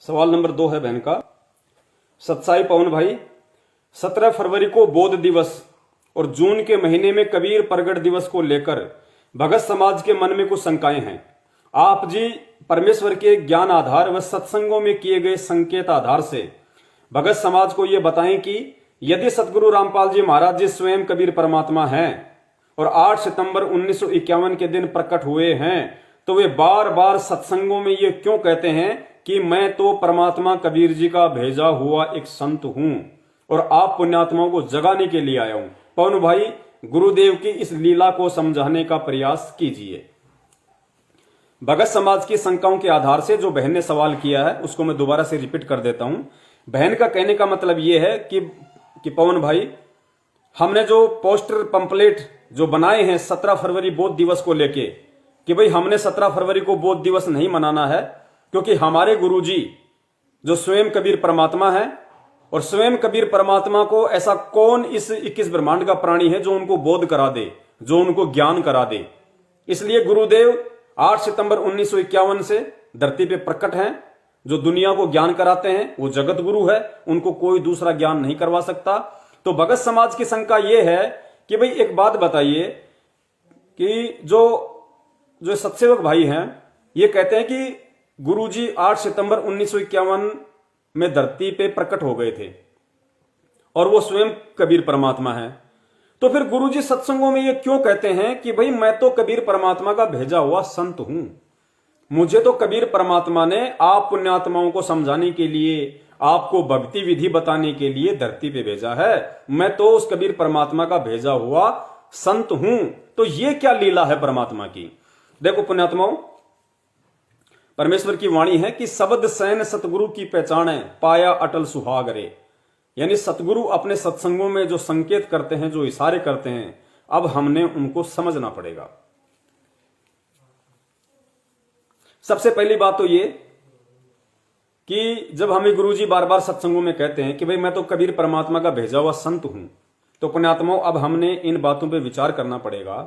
सवाल नंबर 2 है बहन का। सत्साई पवन भाई, 17 फरवरी को बौद्ध दिवस और जून के महीने में कबीर प्रगट दिवस को लेकर भगत समाज के मन में कुछ शंकाएं हैं। आप जी परमेश्वर के ज्ञान आधार व सत्संगों में किए गए संकेत आधार से भगत समाज को यह बताएं कि यदि सतगुरु रामपाल जी महाराज जी स्वयं कबीर परमात्मा हैं और 8 सितंबर 1951 के दिन प्रकट हुए हैं, तो वे बार बार सत्संगों में ये क्यों कहते हैं कि मैं तो परमात्मा कबीर जी का भेजा हुआ एक संत हूं और आप पुण्यात्माओं को जगाने के लिए आया हूं। पवन भाई, गुरुदेव की इस लीला को समझाने का प्रयास कीजिए। भगत समाज की शंकाओं के आधार से जो बहन ने सवाल किया है उसको मैं दोबारा से रिपीट कर देता हूं। बहन का कहने का मतलब यह है कि पवन भाई, हमने जो पोस्टर पंपलेट जो बनाए हैं 17 फरवरी बौद्ध दिवस को लेके, कि भाई हमने 17 फरवरी को बौद्ध दिवस नहीं मनाना है, क्योंकि हमारे गुरुजी जो स्वयं कबीर परमात्मा है और स्वयं कबीर परमात्मा को ऐसा कौन इस 21 ब्रह्मांड का प्राणी है जो उनको बोध करा दे, जो उनको ज्ञान करा दे। इसलिए गुरुदेव 8 सितंबर 1951 से धरती पे प्रकट हैं। जो दुनिया को ज्ञान कराते हैं वो जगत गुरु है, उनको कोई दूसरा ज्ञान नहीं करवा सकता। तो भगत समाज की शंका यह है कि भाई एक बात बताइए कि जो सत्सेवक भाई हैं ये कहते हैं कि गुरुजी 8 सितंबर 1951 में धरती पे प्रकट हो गए थे और वो स्वयं कबीर परमात्मा है। तो फिर गुरुजी सत्संगों में ये क्यों कहते हैं कि भाई मैं तो कबीर परमात्मा का भेजा हुआ संत हूं, मुझे तो कबीर परमात्मा ने आप पुण्यात्माओं को समझाने के लिए, आपको भक्ति विधि बताने के लिए धरती पे भेजा है, मैं तो उस कबीर परमात्मा का भेजा हुआ संत हूं। तो ये क्या लीला है परमात्मा की। देखो पुण्यात्माओं, परमेश्वर की वाणी है कि शब्द सैन सतगुरु की पहचाने, पाया अटल सुहाग रे। यानी सतगुरु अपने सत्संगों में जो संकेत करते हैं, जो इशारे करते हैं, अब हमने उनको समझना पड़ेगा। सबसे पहली बात तो ये कि जब हमें गुरुजी बार बार सत्संगों में कहते हैं कि भाई मैं तो कबीर परमात्मा का भेजा हुआ संत हूं, तो पुण्यात्माओं अब हमने इन बातों पे विचार करना पड़ेगा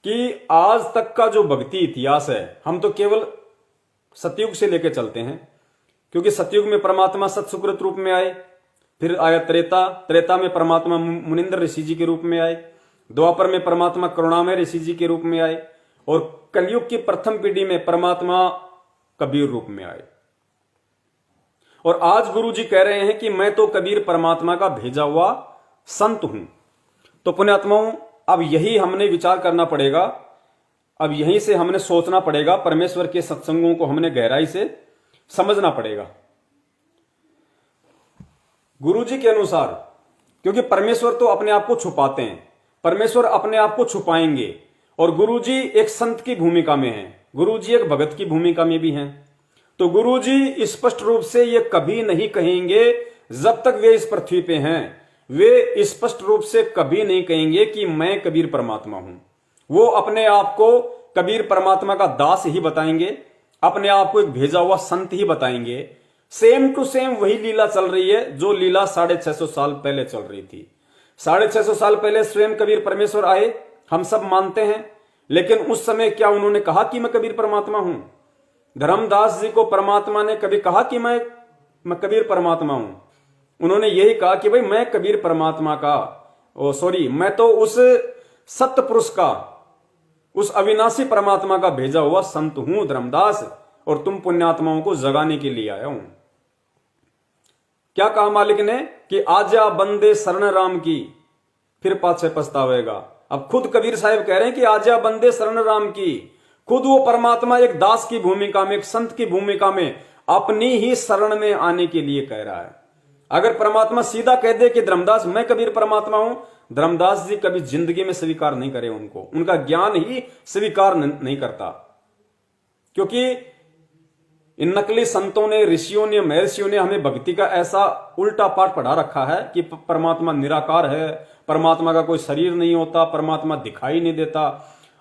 कि आज तक का जो भक्ति इतिहास है, हम तो केवल सतयुग से लेकर चलते हैं, क्योंकि सतयुग में परमात्मा सत्सुकृत रूप में आए, फिर आया त्रेता में परमात्मा मुनिंद्र ऋषि जी के रूप में आए, द्वापर में परमात्मा करुणामय ऋषि जी के रूप में आए और कलयुग की प्रथम पीढ़ी में परमात्मा कबीर रूप में आए। और आज गुरु जी कह रहे हैं कि मैं तो कबीर परमात्मा का भेजा हुआ संत हूं। तो पुण्यात्माओं, अब यही हमने विचार करना पड़ेगा, अब यहीं से हमने सोचना पड़ेगा, परमेश्वर के सत्संगों को हमने गहराई से समझना पड़ेगा गुरु जी के अनुसार। क्योंकि परमेश्वर तो अपने आप को छुपाते हैं, परमेश्वर अपने आप को छुपाएंगे, और गुरु जी एक संत की भूमिका में हैं, गुरु जी एक भगत की भूमिका में भी हैं। तो गुरु जी स्पष्ट रूप से ये कभी नहीं कहेंगे, जब तक वे इस पृथ्वी पे हैं, वे स्पष्ट रूप से कभी नहीं कहेंगे कि मैं कबीर परमात्मा हूं। वो अपने आप को कबीर परमात्मा का दास ही बताएंगे, अपने आप को एक भेजा हुआ संत ही बताएंगे। सेम टू सेम वही लीला चल रही है जो लीला 650 साल पहले चल रही थी। 650 साल पहले स्वयं कबीर परमेश्वर आए, हम सब मानते हैं, लेकिन उस समय क्या उन्होंने कहा कि मैं कबीर परमात्मा हूं? धर्मदास जी को परमात्मा ने कभी कहा कि मैं कबीर परमात्मा हूं? उन्होंने यही कहा कि भाई मैं कबीर परमात्मा का मैं तो उस सत्य पुरुष का, उस अविनाशी परमात्मा का भेजा हुआ संत हूं धर्मदास, और तुम पुण्यात्माओं को जगाने के लिए आया हूं। क्या कहा मालिक ने कि आजा बंदे शरण राम की, फिर पाछे पछतावेगा। अब खुद कबीर साहब कह रहे हैं कि आजा बंदे शरण राम की। खुद वो परमात्मा एक दास की भूमिका में, एक संत की भूमिका में अपनी ही शरण में आने के लिए कह रहा है। अगर परमात्मा सीधा कह दे कि धर्मदास मैं कबीर परमात्मा हूं, धर्मदास जी कभी जिंदगी में स्वीकार नहीं करे, उनका ज्ञान ही स्वीकार नहीं करता। क्योंकि इन नकली संतों ने, ऋषियों ने, महर्षियों ने हमें भक्ति का ऐसा उल्टा पाठ पढ़ा रखा है कि परमात्मा निराकार है, परमात्मा का कोई शरीर नहीं होता, परमात्मा दिखाई नहीं देता।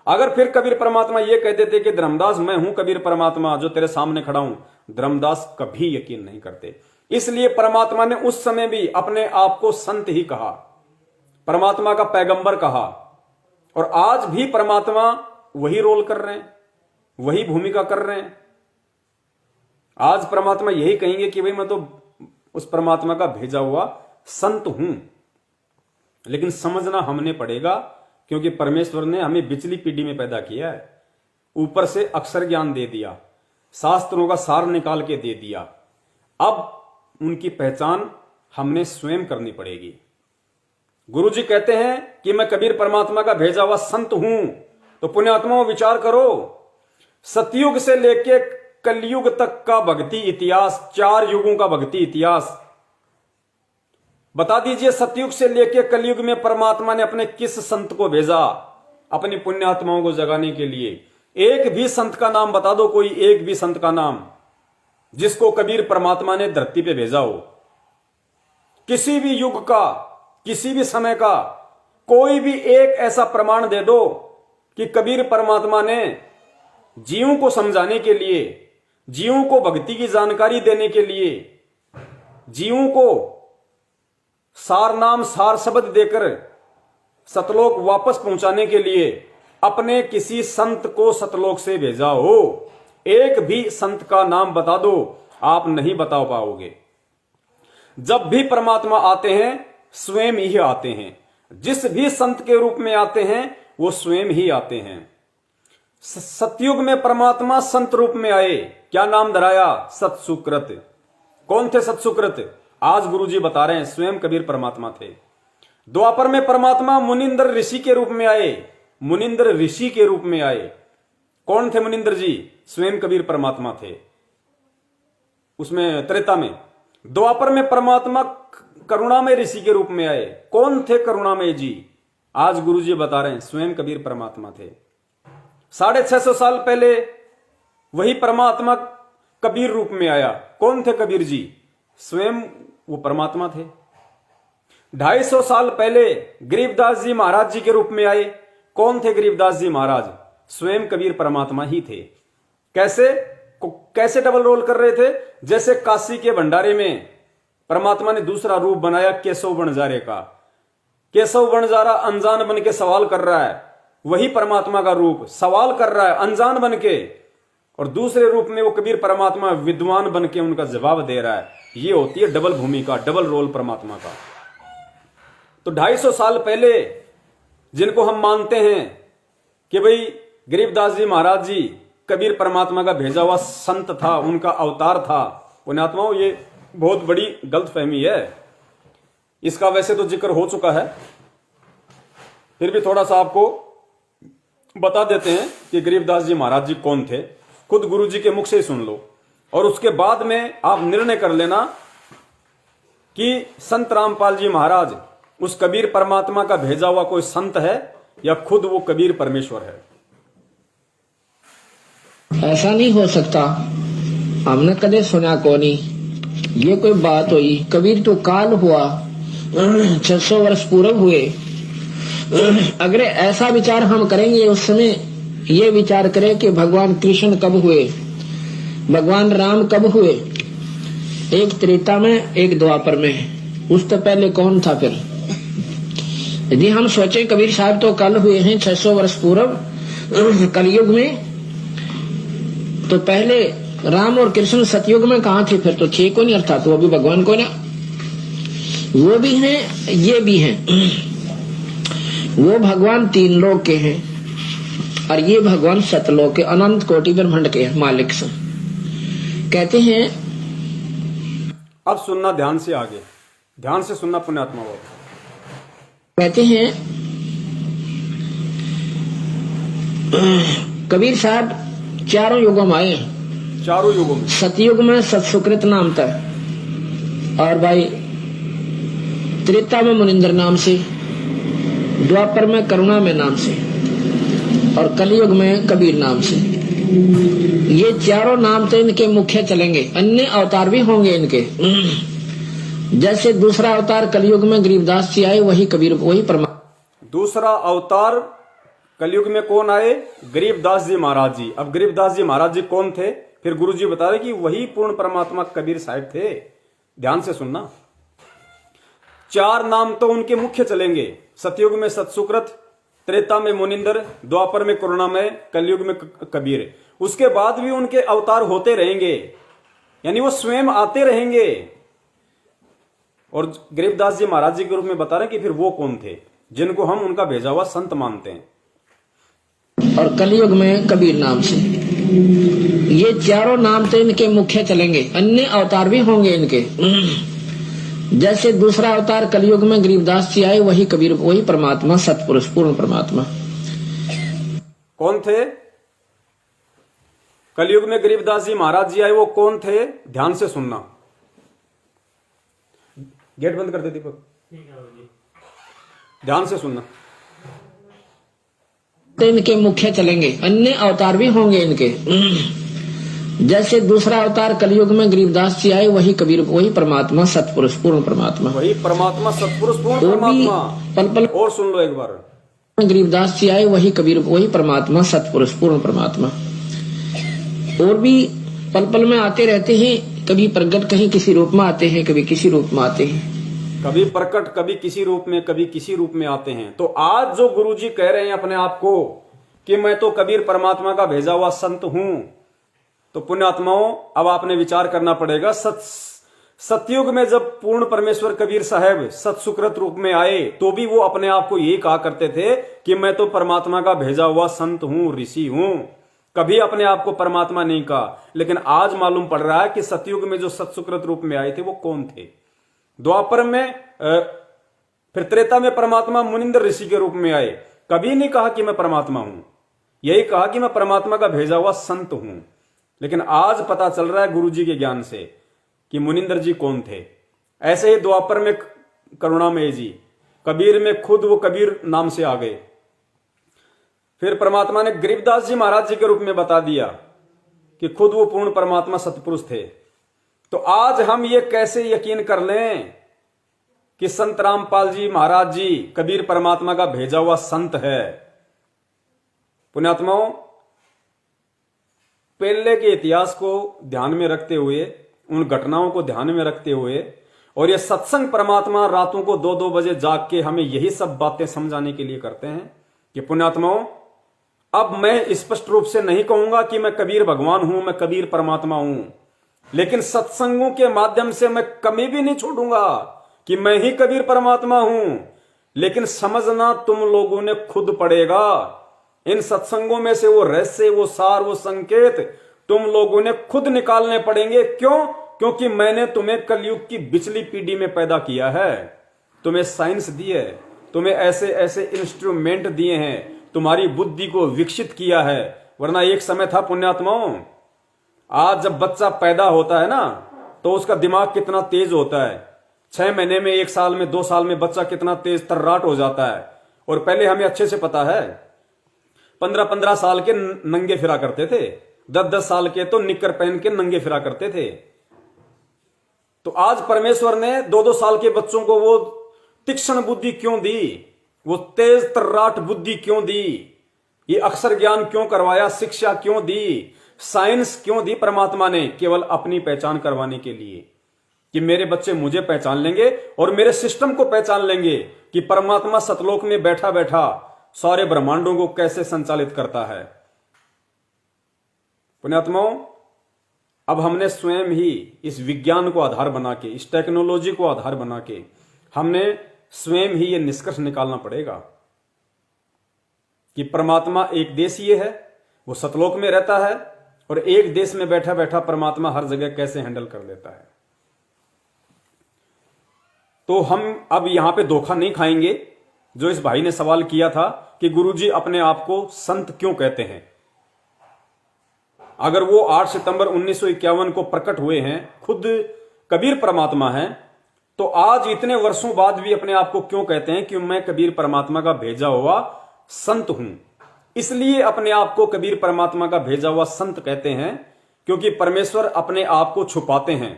अगर फिर कबीर परमात्मा ये कह देते कि धर्मदास मैं हूं कबीर परमात्मा जो तेरे सामने खड़ा हूं, धर्मदास कभी यकीन नहीं करते। इसलिए परमात्मा ने उस समय भी अपने आप को संत ही कहा, परमात्मा का पैगंबर कहा, और आज भी परमात्मा वही रोल कर रहे हैं, वही भूमिका कर रहे हैं। आज परमात्मा यही कहेंगे कि भाई मैं तो उस परमात्मा का भेजा हुआ संत हूं। लेकिन समझना हमने पड़ेगा, क्योंकि परमेश्वर ने हमें बिचली पीढ़ी में पैदा किया है, ऊपर से अक्षर ज्ञान दे दिया, शास्त्रों का सार निकाल के दे दिया। अब उनकी पहचान हमने स्वयं करनी पड़ेगी। गुरुजी कहते हैं कि मैं कबीर परमात्मा का भेजा हुआ संत हूं। तो पुण्यात्माओं विचार करो, सतयुग से लेके कलयुग तक का भक्ति इतिहास, 4 युगों का भक्ति इतिहास बता दीजिए। सतयुग से लेके कलयुग में परमात्मा ने अपने किस संत को भेजा अपनी पुण्यात्माओं को जगाने के लिए? एक भी संत का नाम बता दो, कोई एक भी संत का नाम जिसको कबीर परमात्मा ने धरती पे भेजा हो। किसी भी युग का, किसी भी समय का कोई भी एक ऐसा प्रमाण दे दो कि कबीर परमात्मा ने जीवों को समझाने के लिए, जीवों को भक्ति की जानकारी देने के लिए, जीवों को सार नाम सार शब्द देकर सतलोक वापस पहुंचाने के लिए अपने किसी संत को सतलोक से भेजा हो। एक भी संत का नाम बता दो, आप नहीं बता पाओगे। जब भी परमात्मा आते हैं स्वयं ही आते हैं। जिस भी संत के रूप में आते हैं वो स्वयं ही आते हैं। सतयुग में परमात्मा संत रूप में आए, क्या नाम धराया? सतसुकृत। कौन थे सतसुकृत? आज गुरुजी बता रहे हैं स्वयं कबीर परमात्मा थे। द्वापर में परमात्मा मुनिंद्र ऋषि के रूप में आए, मुनिंद्र ऋषि के रूप में आए। कौन थे मुनिंद्र जी? स्वयं कबीर परमात्मा थे। उसमें त्रेता में। द्वापर में परमात्मा करुणामय ऋषि के रूप में आए। कौन थे करुणामय जी? आज गुरुजी बता रहे हैं स्वयं कबीर परमात्मा थे। 650 साल पहले वही परमात्मा कबीर रूप में आया। कौन थे कबीर जी? स्वयं वो परमात्मा थे। 250 साल पहले गरीबदास जी महाराज जी के रूप में आए। कौन थे गरीबदास जी महाराज? स्वयं कबीर परमात्मा ही थे। कैसे डबल रोल कर रहे थे? जैसे काशी के भंडारे में परमात्मा ने दूसरा रूप बनाया केशव बंजारे का। केशव बंजारा अनजान बन के सवाल कर रहा है, वही परमात्मा का रूप सवाल कर रहा है अनजान बन के, और दूसरे रूप में वो कबीर परमात्मा विद्वान बन के उनका जवाब दे रहा है। ये होती है डबल भूमिका, डबल रोल परमात्मा का। तो 250 साल पहले जिनको हम मानते हैं कि भाई गरीबदास जी महाराज जी कबीर परमात्मा का भेजा हुआ संत था, उनका अवतार था, पुण्यात्माओं ये बहुत बड़ी गलतफहमी है। इसका वैसे तो जिक्र हो चुका है, फिर भी थोड़ा सा आपको बता देते हैं कि गरीबदास जी महाराज जी कौन थे। खुद गुरु जी के मुख से ही सुन लो, और उसके बाद में आप निर्णय कर लेना कि संत रामपाल जी महाराज उस कबीर परमात्मा का भेजा हुआ कोई संत है या खुद वो कबीर परमेश्वर है। ऐसा नहीं हो सकता, हमने कदे सुना को नहीं। ये कोई बात हुई? कबीर तो काल हुआ, 600 वर्ष पूर्व हुए। अगर ऐसा विचार हम करेंगे, उस समय ये विचार करें कि भगवान कृष्ण कब हुए, भगवान राम कब हुए? एक त्रेता में, एक द्वापर में। उससे पहले कौन था फिर? यदि हम सोचें कबीर साहब तो कल हुए हैं 600 वर्ष पूर्व कलयुग में, तो पहले राम और कृष्ण सतयुग में कहाँ थे? फिर तो थे को नहीं, अर्थात वो भी भगवान को ना। वो भी हैं, ये भी हैं। वो भगवान 3 लोक के हैं और ये भगवान सतलोक के, अनंत कोटि ब्रह्मांड के मालिक से कहते हैं। अब सुनना ध्यान से, आगे ध्यान से सुनना पुण्यात्मा हो। कहते हैं कबीर साहब 4 युगों में आए। 4 युगों में। सतयुग में सतसुकृत नाम था, और भाई त्रेता में मुनिंद्र नाम से, द्वापर में करुणा में नाम से, और कलयुग में कबीर नाम से। ये 4 नाम तो इनके मुख्य चलेंगे। अन्य अवतार भी होंगे इनके। जैसे दूसरा अवतार कलयुग में गरीबदास जी आए, वही कबीर, वही परमात्मा। दूसरा अवतार कलयुग में कौन आए? गरीबदास जी महाराज जी। अब गरीबदास जी महाराज जी कौन थे? फिर गुरु जी बता रहे कि वही पूर्ण परमात्मा कबीर साहब थे। ध्यान से सुनना। 4 नाम तो उनके मुख्य चलेंगे। सतयुग में सतसुकृत, त्रेता में मुनिंदर, द्वापर में करुणामय, कलयुग में कबीर। उसके बाद भी उनके अवतार होते रहेंगे। यानी वो स्वयं आते रहेंगे। और गरीबदास जी महाराज जी के रूप में बता रहे हैं कि फिर वो कौन थे जिनको हम उनका भेजा हुआ संत मानते हैं। और कलयुग में कबीर नाम से, ये चारों नाम तो इनके मुख्य चलेंगे, अन्य अवतार भी होंगे इनके। जैसे दूसरा अवतार कलयुग में गरीबदास जी आए, वही कबीर, वही परमात्मा, सतपुरुष, पूर्ण परमात्मा। कौन थे? कलयुग में गरीबदास जी महाराज जी आए, वो कौन थे? ध्यान से सुनना। गेट बंद कर दे दीपक, ध्यान से सुनना। तो इनके मुख्य चलेंगे, अन्य अवतार भी होंगे इनके। जैसे दूसरा अवतार कलयुग में गरीबदास जी आए, वही कबीर, वही परमात्मा, सतपुरुष, पूर्ण परमात्मा। वही परमात्मा, सतपुरुष, पूर्ण परमात्मा। पल पल और सुन लो एक बार। गरीबदास जी आए, वही कबीर, वही परमात्मा, सतपुरुष, पूर्ण परमात्मा। और भी पल पल में आते रहते हैं, कभी प्रगट, कहीं किसी रूप में आते हैं, कभी किसी रूप में आते हैं। कभी प्रकट, कभी किसी रूप में, कभी किसी रूप में आते हैं। तो आज जो गुरुजी कह रहे हैं अपने आप को कि मैं तो कबीर परमात्मा का भेजा हुआ संत हूं, तो पुण्यात्माओं अब आपने विचार करना पड़ेगा। सतयुग में जब पूर्ण परमेश्वर कबीर साहब सतसुकृत रूप में आए, तो भी वो अपने आप को यही कहा करते थे कि मैं तो परमात्मा का भेजा हुआ संत हूं, ऋषि हूं। कभी अपने आप को परमात्मा नहीं कहा। लेकिन आज मालूम पड़ रहा है कि सतयुग में जो सतसुकृत रूप में आए थे वो कौन थे। द्वापर में फिर त्रेता में परमात्मा मुनिंद्र ऋषि के रूप में आए, कभी नहीं कहा कि मैं परमात्मा हूं, यही कहा कि मैं परमात्मा का भेजा हुआ संत हूं। लेकिन आज पता चल रहा है गुरुजी के ज्ञान से कि मुनिंद्र जी कौन थे। ऐसे ही द्वापर में करुणामय जी, कबीर में खुद वो कबीर नाम से आ गए। फिर परमात्मा ने गरीबदास जी महाराज जी के रूप में बता दिया कि खुद वो पूर्ण परमात्मा सतपुरुष थे। तो आज हम ये कैसे यकीन कर लें कि संत रामपाल जी महाराज जी कबीर परमात्मा का भेजा हुआ संत है। पुण्यात्माओं, पहले के इतिहास को ध्यान में रखते हुए, उन घटनाओं को ध्यान में रखते हुए, और ये सत्संग परमात्मा रातों को 2-2 बजे जाग के हमें यही सब बातें समझाने के लिए करते हैं कि पुण्यात्माओं, अब मैं स्पष्ट रूप से नहीं कहूंगा कि मैं कबीर भगवान हूं, मैं कबीर परमात्मा हूं, लेकिन सत्संगों के माध्यम से मैं कमी भी नहीं छोड़ूंगा कि मैं ही कबीर परमात्मा हूं। लेकिन समझना तुम लोगों ने खुद पड़ेगा। इन सत्संगों में से वो रहस्य, वो सार, वो संकेत तुम लोगों ने खुद निकालने पड़ेंगे। क्यों? क्योंकि मैंने तुम्हें कलयुग की बिचली पीढ़ी में पैदा किया है, तुम्हें साइंस दी है, तुम्हें ऐसे ऐसे इंस्ट्रूमेंट दिए हैं, तुम्हारी बुद्धि को विकसित किया है। वरना एक समय था पुण्यात्माओं, आज जब बच्चा पैदा होता है ना, तो उसका दिमाग कितना तेज होता है। 6 महीने में, 1 साल में, 2 साल में बच्चा कितना तेज तर्राट हो जाता है। और पहले हमें अच्छे से पता है, 15-15 साल के नंगे फिरा करते थे, 10-10 साल के तो निक्कर पहन के नंगे फिरा करते थे। तो आज परमेश्वर ने 2-2 साल के बच्चों को वो तीक्ष्ण बुद्धि क्यों दी, वो तेज तर्राट बुद्धि क्यों दी, ये अक्षर ज्ञान क्यों करवाया, शिक्षा क्यों दी, साइंस क्यों दी परमात्मा ने? केवल अपनी पहचान करवाने के लिए कि मेरे बच्चे मुझे पहचान लेंगे और मेरे सिस्टम को पहचान लेंगे कि परमात्मा सतलोक में बैठा बैठा सारे ब्रह्मांडों को कैसे संचालित करता है। पुण्यात्माओं, अब हमने स्वयं ही इस विज्ञान को आधार बना के, इस टेक्नोलॉजी को आधार बना के, हमने स्वयं ही ये निष्कर्ष निकालना पड़ेगा कि परमात्मा एक देशीय है, वो सतलोक में रहता है, और एक देश में बैठा बैठा परमात्मा हर जगह कैसे हैंडल कर लेता है। तो हम अब यहां पे धोखा नहीं खाएंगे। जो इस भाई ने सवाल किया था कि गुरुजी अपने आप को संत क्यों कहते हैं, अगर वो 8 सितंबर 1951 को प्रकट हुए हैं, खुद कबीर परमात्मा हैं, तो आज इतने वर्षों बाद भी अपने आप को क्यों कहते हैं कि मैं कबीर परमात्मा का भेजा हुआ संत हूं? इसलिए अपने आप को कबीर परमात्मा का भेजा हुआ संत कहते हैं क्योंकि परमेश्वर अपने आप को छुपाते हैं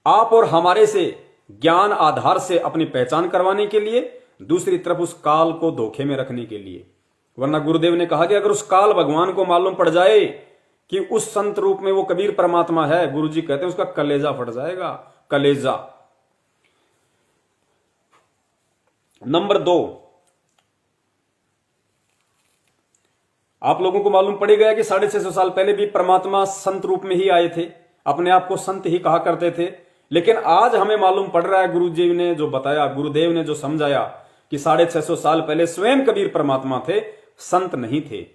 आप और हमारे से ज्ञान आधार से अपनी पहचान करवाने के लिए, दूसरी तरफ उस काल को धोखे में रखने के लिए। वरना गुरुदेव ने कहा कि अगर उस काल भगवान को मालूम पड़ जाए कि उस संत रूप में वो कबीर परमात्मा है, गुरुजी कहते हैं उसका कलेजा फट जाएगा, कलेजा। नंबर 2, आप लोगों को मालूम पड़ गया कि 650 साल पहले भी परमात्मा संत रूप में ही आए थे। अपने आप को संत ही कहा करते थे। लेकिन आज हमें मालूम पड़ रहा है, गुरुजी ने जो बताया, गुरुदेव ने जो समझाया कि 650 साल पहले स्वयं कबीर परमात्मा थे, संत नहीं थे।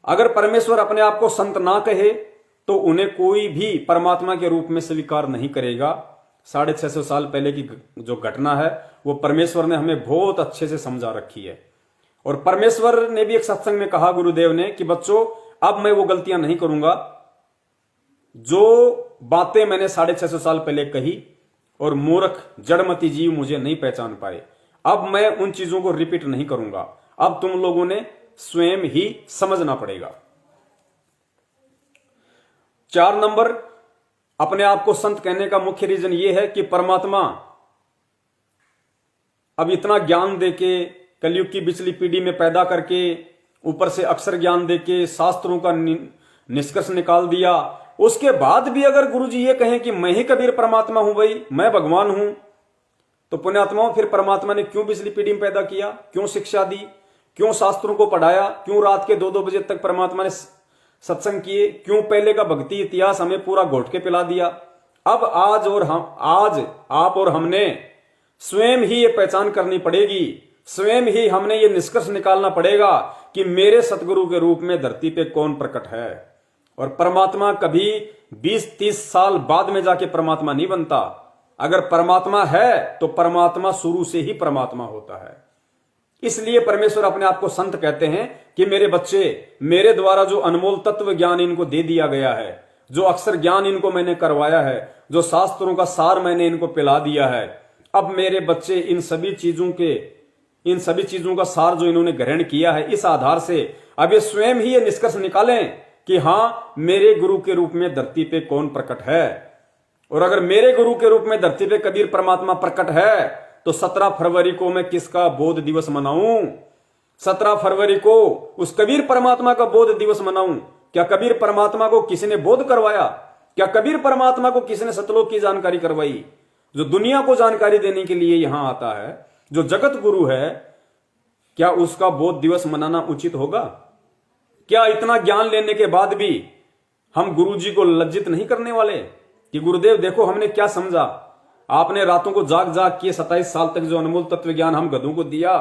अगर परमेश्वर अपने आप को संत ना कहे तो उन्हें कोई भी परमात्मा के रूप में स्वीकार नहीं करेगा। 650 साल पहले की जो घटना है वो परमेश्वर ने हमें बहुत अच्छे से समझा रखी है। और परमेश्वर ने भी एक सत्संग में कहा, गुरुदेव ने, कि बच्चों अब मैं वो गलतियां नहीं करूंगा जो बातें मैंने 650 साल पहले कही और मूर्ख जड़मती जीव मुझे नहीं पहचान पाए। अब मैं उन चीजों को रिपीट नहीं करूंगा। अब तुम लोगों ने स्वयं ही समझना पड़ेगा। 4 नंबर, अपने आप को संत कहने का मुख्य रीजन यह है कि परमात्मा अब इतना ज्ञान देके, कलयुग की पिछली पीढ़ी में पैदा करके, ऊपर से अक्षर ज्ञान देके, शास्त्रों का निष्कर्ष निकाल दिया, उसके बाद भी अगर गुरुजी ये कहें कि मैं ही कबीर परमात्मा हूं, भाई मैं भगवान हूं, तो पुण्यात्माओं फिर परमात्मा ने क्यों पिछली पीढ़ी में पैदा किया, क्यों शिक्षा दी, क्यों शास्त्रों को पढ़ाया, क्यों रात के 2-2 बजे तक परमात्मा ने सत्संग किए, क्यों पहले का भक्ति इतिहास हमें पूरा घोट के पिला दिया। अब आज आप और हमने स्वयं ही ये पहचान करनी पड़ेगी, स्वयं ही हमने ये निष्कर्ष निकालना पड़ेगा कि मेरे सतगुरु के रूप में धरती पे कौन प्रकट है। और परमात्मा कभी 20-30 साल बाद में जाके परमात्मा नहीं बनता। अगर परमात्मा है तो परमात्मा शुरू से ही परमात्मा होता है। इसलिए परमेश्वर अपने आप को संत कहते हैं कि मेरे बच्चे, मेरे द्वारा जो अनमोल तत्व ज्ञान इनको दे दिया गया है, जो अक्षर ज्ञान इनको मैंने करवाया है, जो शास्त्रों का सार मैंने इनको पिला दिया है, अब मेरे बच्चे इन सभी चीजों का सार जो इन्होंने ग्रहण किया है, इस आधार से अब ये स्वयं ही ये निष्कर्ष निकालें कि हां, मेरे गुरु के रूप में धरती पे कौन प्रकट है। और अगर मेरे गुरु के रूप में धरती पे कबीर परमात्मा प्रकट है तो 17 फरवरी को मैं किसका बोध दिवस मनाऊं? 17 फरवरी को उस कबीर परमात्मा का बोध दिवस मनाऊं। क्या कबीर परमात्मा को किसी ने बोध करवाया? क्या कबीर परमात्मा को किसी ने सतलोक की जानकारी करवाई? जो दुनिया को जानकारी देने के लिए यहां आता है, जो जगत गुरु है, क्या उसका बोध दिवस मनाना उचित होगा? क्या इतना ज्ञान लेने के बाद भी हम गुरुजी को लज्जित नहीं करने वाले कि गुरुदेव देखो हमने क्या समझा, आपने रातों को जाग जाग किए 27 साल तक जो अनमोल तत्व ज्ञान हम गधों को दिया,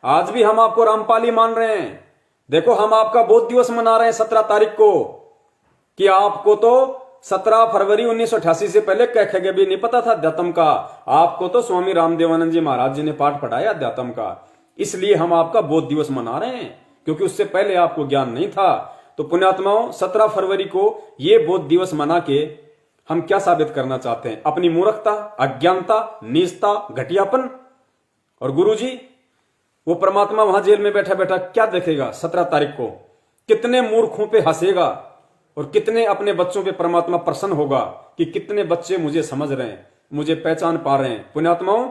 आज भी हम आपको रामपाली मान रहे हैं। देखो हम आपका बोध दिवस मना रहे हैं 17 तारीख को, कि आपको तो 17 फरवरी 1988 से पहले कह भी नहीं पता था अध्यात्म का। आपको तो स्वामी रामदेवानंद जी महाराज जी ने पाठ पढ़ाया अध्यात्म का, इसलिए हम आपका बोध दिवस मना रहे हैं, क्योंकि उससे पहले आपको ज्ञान नहीं था। तो पुण्यात्माओं, 17 फरवरी को ये बोध दिवस मना के हम क्या साबित करना चाहते हैं? अपनी मूर्खता, अज्ञानता, नीचता, घटियापन। और गुरुजी वो परमात्मा वहां जेल में बैठा बैठा क्या देखेगा 17 तारीख को? कितने मूर्खों पे हंसेगा और कितने अपने बच्चों पे परमात्मा प्रसन्न होगा कि कितने बच्चे मुझे समझ रहे हैं, मुझे पहचान पा रहे हैं। पुण्यात्माओं,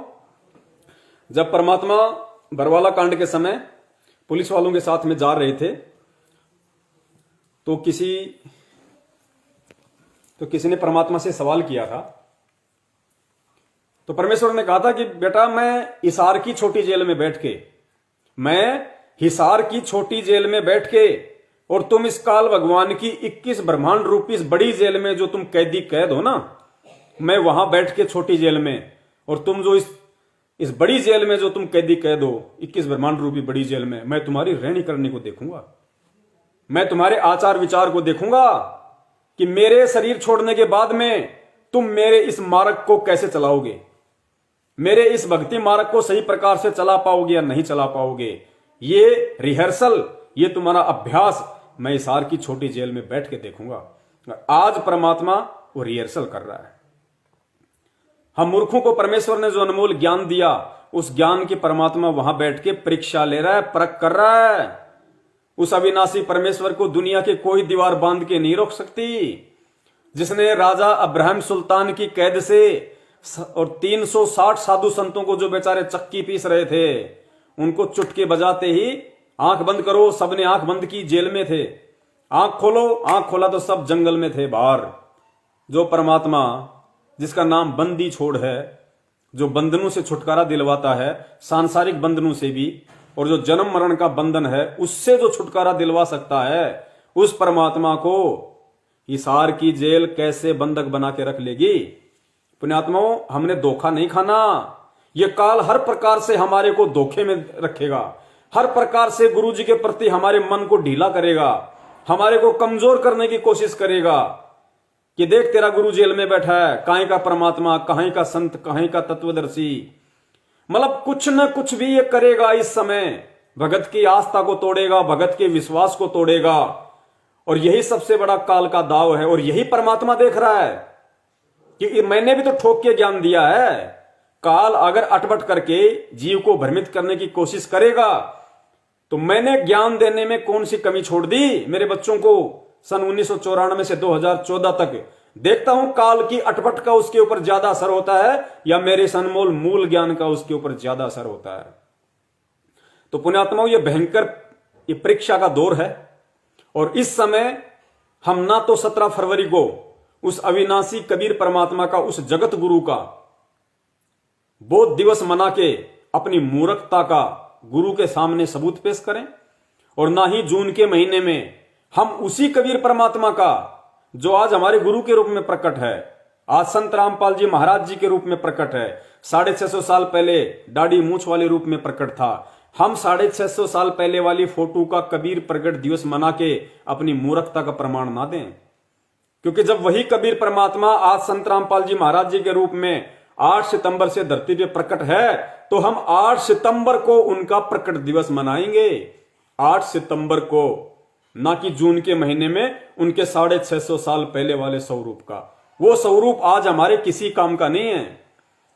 जब परमात्मा बरवाला कांड के समय पुलिस वालों के साथ में जा रहे थे तो किसी ने परमात्मा से सवाल किया था। तो परमेश्वर ने कहा था कि बेटा मैं हिसार की छोटी जेल में बैठ के और तुम इस काल भगवान की 21 ब्रह्मांड रूपी इस बड़ी जेल में जो तुम कैद हो ना, मैं वहां बैठ के छोटी जेल में, और तुम जो इस बड़ी जेल में जो तुम कैद हो 21 ब्रह्मांड रूपी बड़ी जेल में, मैं तुम्हारी रहनी करनी को देखूंगा, मैं तुम्हारे आचार विचार को देखूंगा कि मेरे शरीर छोड़ने के बाद में तुम मेरे इस मार्ग को कैसे चलाओगे, मेरे इस भक्ति मार्ग को सही प्रकार से चला पाओगे या नहीं चला पाओगे। ये रिहर्सल, ये तुम्हारा अभ्यास मैं हिसार की छोटी जेल में बैठ के देखूंगा। आज परमात्मा वो रिहर्सल कर रहा है। हम मूर्खों को परमेश्वर ने जो अनमोल ज्ञान दिया, उस ज्ञान की परमात्मा वहां बैठ के परीक्षा ले रहा है, परख कर रहा है। उस अविनाशी परमेश्वर को दुनिया की कोई दीवार बांध के नहीं रोक सकती। जिसने राजा अब्राहम सुल्तान की कैद से और 360 साधु संतों को जो बेचारे चक्की पीस रहे थे, उनको चुटकी बजाते ही आंख बंद करो, सबने आंख बंद की, जेल में थे। आंख खोलो, आंख खोला तो सब जंगल में थे बाहर। जो परमात्मा जिसका नाम बंदी छोड़ है, जो बंधनों से छुटकारा दिलवाता है, सांसारिक बंधनों से भी, और जो जन्म मरण का बंधन है उससे जो छुटकारा दिलवा सकता है, उस परमात्मा को हिसार की जेल कैसे बंधक बना के रख लेगी। पुण्यात्माओं, हमने धोखा नहीं खाना। ये काल हर प्रकार से हमारे को धोखे में रखेगा, हर प्रकार से गुरु जी के प्रति हमारे मन को ढीला करेगा, हमारे को कमजोर करने की कोशिश करेगा कि देख तेरा गुरु जेल में बैठा है, काहे का परमात्मा, काहे का संत, काहे का तत्वदर्शी। मतलब कुछ न कुछ भी ये करेगा। इस समय भगत की आस्था को तोड़ेगा, भगत के विश्वास को तोड़ेगा, और यही सबसे बड़ा काल का दाव है। और यही परमात्मा देख रहा है कि मैंने भी तो ठोक के ज्ञान दिया है। काल अगर अटपट करके जीव को भ्रमित करने की कोशिश करेगा तो मैंने ज्ञान देने में कौन सी कमी छोड़ दी। मेरे बच्चों को सन 1994 से 2014 तक देखता हूं, काल की अटपट का उसके ऊपर ज्यादा असर होता है या मेरे सनमोल मूल ज्ञान का उसके ऊपर ज्यादा असर होता है। तो पुण्यात्माओं, ये भयंकर ये परीक्षा का दौर है। और इस समय हम ना तो 17 फरवरी को उस अविनाशी कबीर परमात्मा का, उस जगत गुरु का बोध दिवस मना के अपनी मूर्खता का गुरु के सामने सबूत पेश करें, और ना ही जून के महीने में हम उसी कबीर परमात्मा का जो आज हमारे गुरु के रूप में प्रकट है, आज संत रामपाल जी महाराज जी के रूप में प्रकट है, 650 साल पहले दाढ़ी मूछ वाले रूप में प्रकट था, हम 650 साल पहले वाली फोटो का कबीर प्रगट दिवस मना के अपनी मूर्खता का प्रमाण ना दें। क्योंकि जब वही कबीर परमात्मा आज संत रामपाल जी महाराज जी के रूप में 8 सितंबर से धरती पे प्रकट है, तो हम 8 सितंबर को उनका प्रकट दिवस मनाएंगे। 8 सितंबर को, ना कि जून के महीने में उनके 650 साल पहले वाले स्वरूप का। वो स्वरूप आज हमारे किसी काम का नहीं है।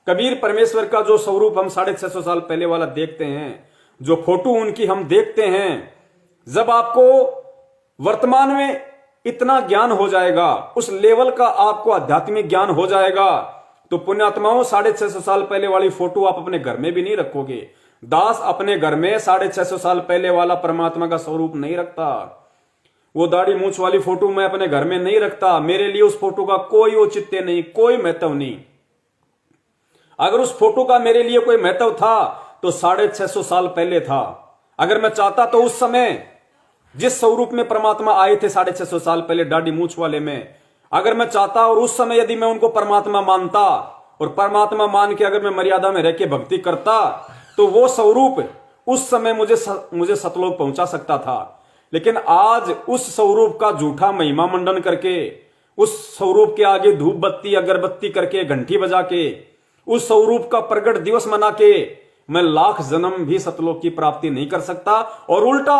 कबीर परमेश्वर का जो स्वरूप हम 650 साल पहले वाला देखते हैं, जो फोटो उनकी हम देखते हैं, जब आपको वर्तमान में इतना ज्ञान हो जाएगा, उस लेवल का आपको आध्यात्मिक ज्ञान हो जाएगा, तो पुण्यात्माओं 650 साल पहले वाली फोटो आप अपने घर में भी नहीं रखोगे। दास अपने घर में 650 साल पहले वाला परमात्मा का स्वरूप नहीं रखता। वो दाढ़ी मूछ वाली फोटो मैं अपने घर में नहीं रखता। मेरे लिए उस फोटो का कोई औचित्य नहीं, कोई महत्व नहीं। अगर उस फोटो का मेरे लिए कोई महत्व था तो 650 साल पहले था। अगर मैं चाहता तो उस समय जिस स्वरूप में परमात्मा आए थे 650 साल पहले दाढ़ी मूछ वाले में, अगर मैं चाहता और उस समय यदि मैं उनको परमात्मा मानता और परमात्मा मान के अगर मैं मर्यादा में रह के भक्ति करता, तो वो स्वरूप उस समय मुझे सतलोक पहुंचा सकता था। लेकिन आज उस स्वरूप का झूठा महिमा मंडन करके, उस स्वरूप के आगे धूप बत्ती अगरबत्ती करके, घंटी बजा के, उस स्वरूप का प्रगट दिवस मना के मैं लाख जन्म भी सतलोक की प्राप्ति नहीं कर सकता। और उल्टा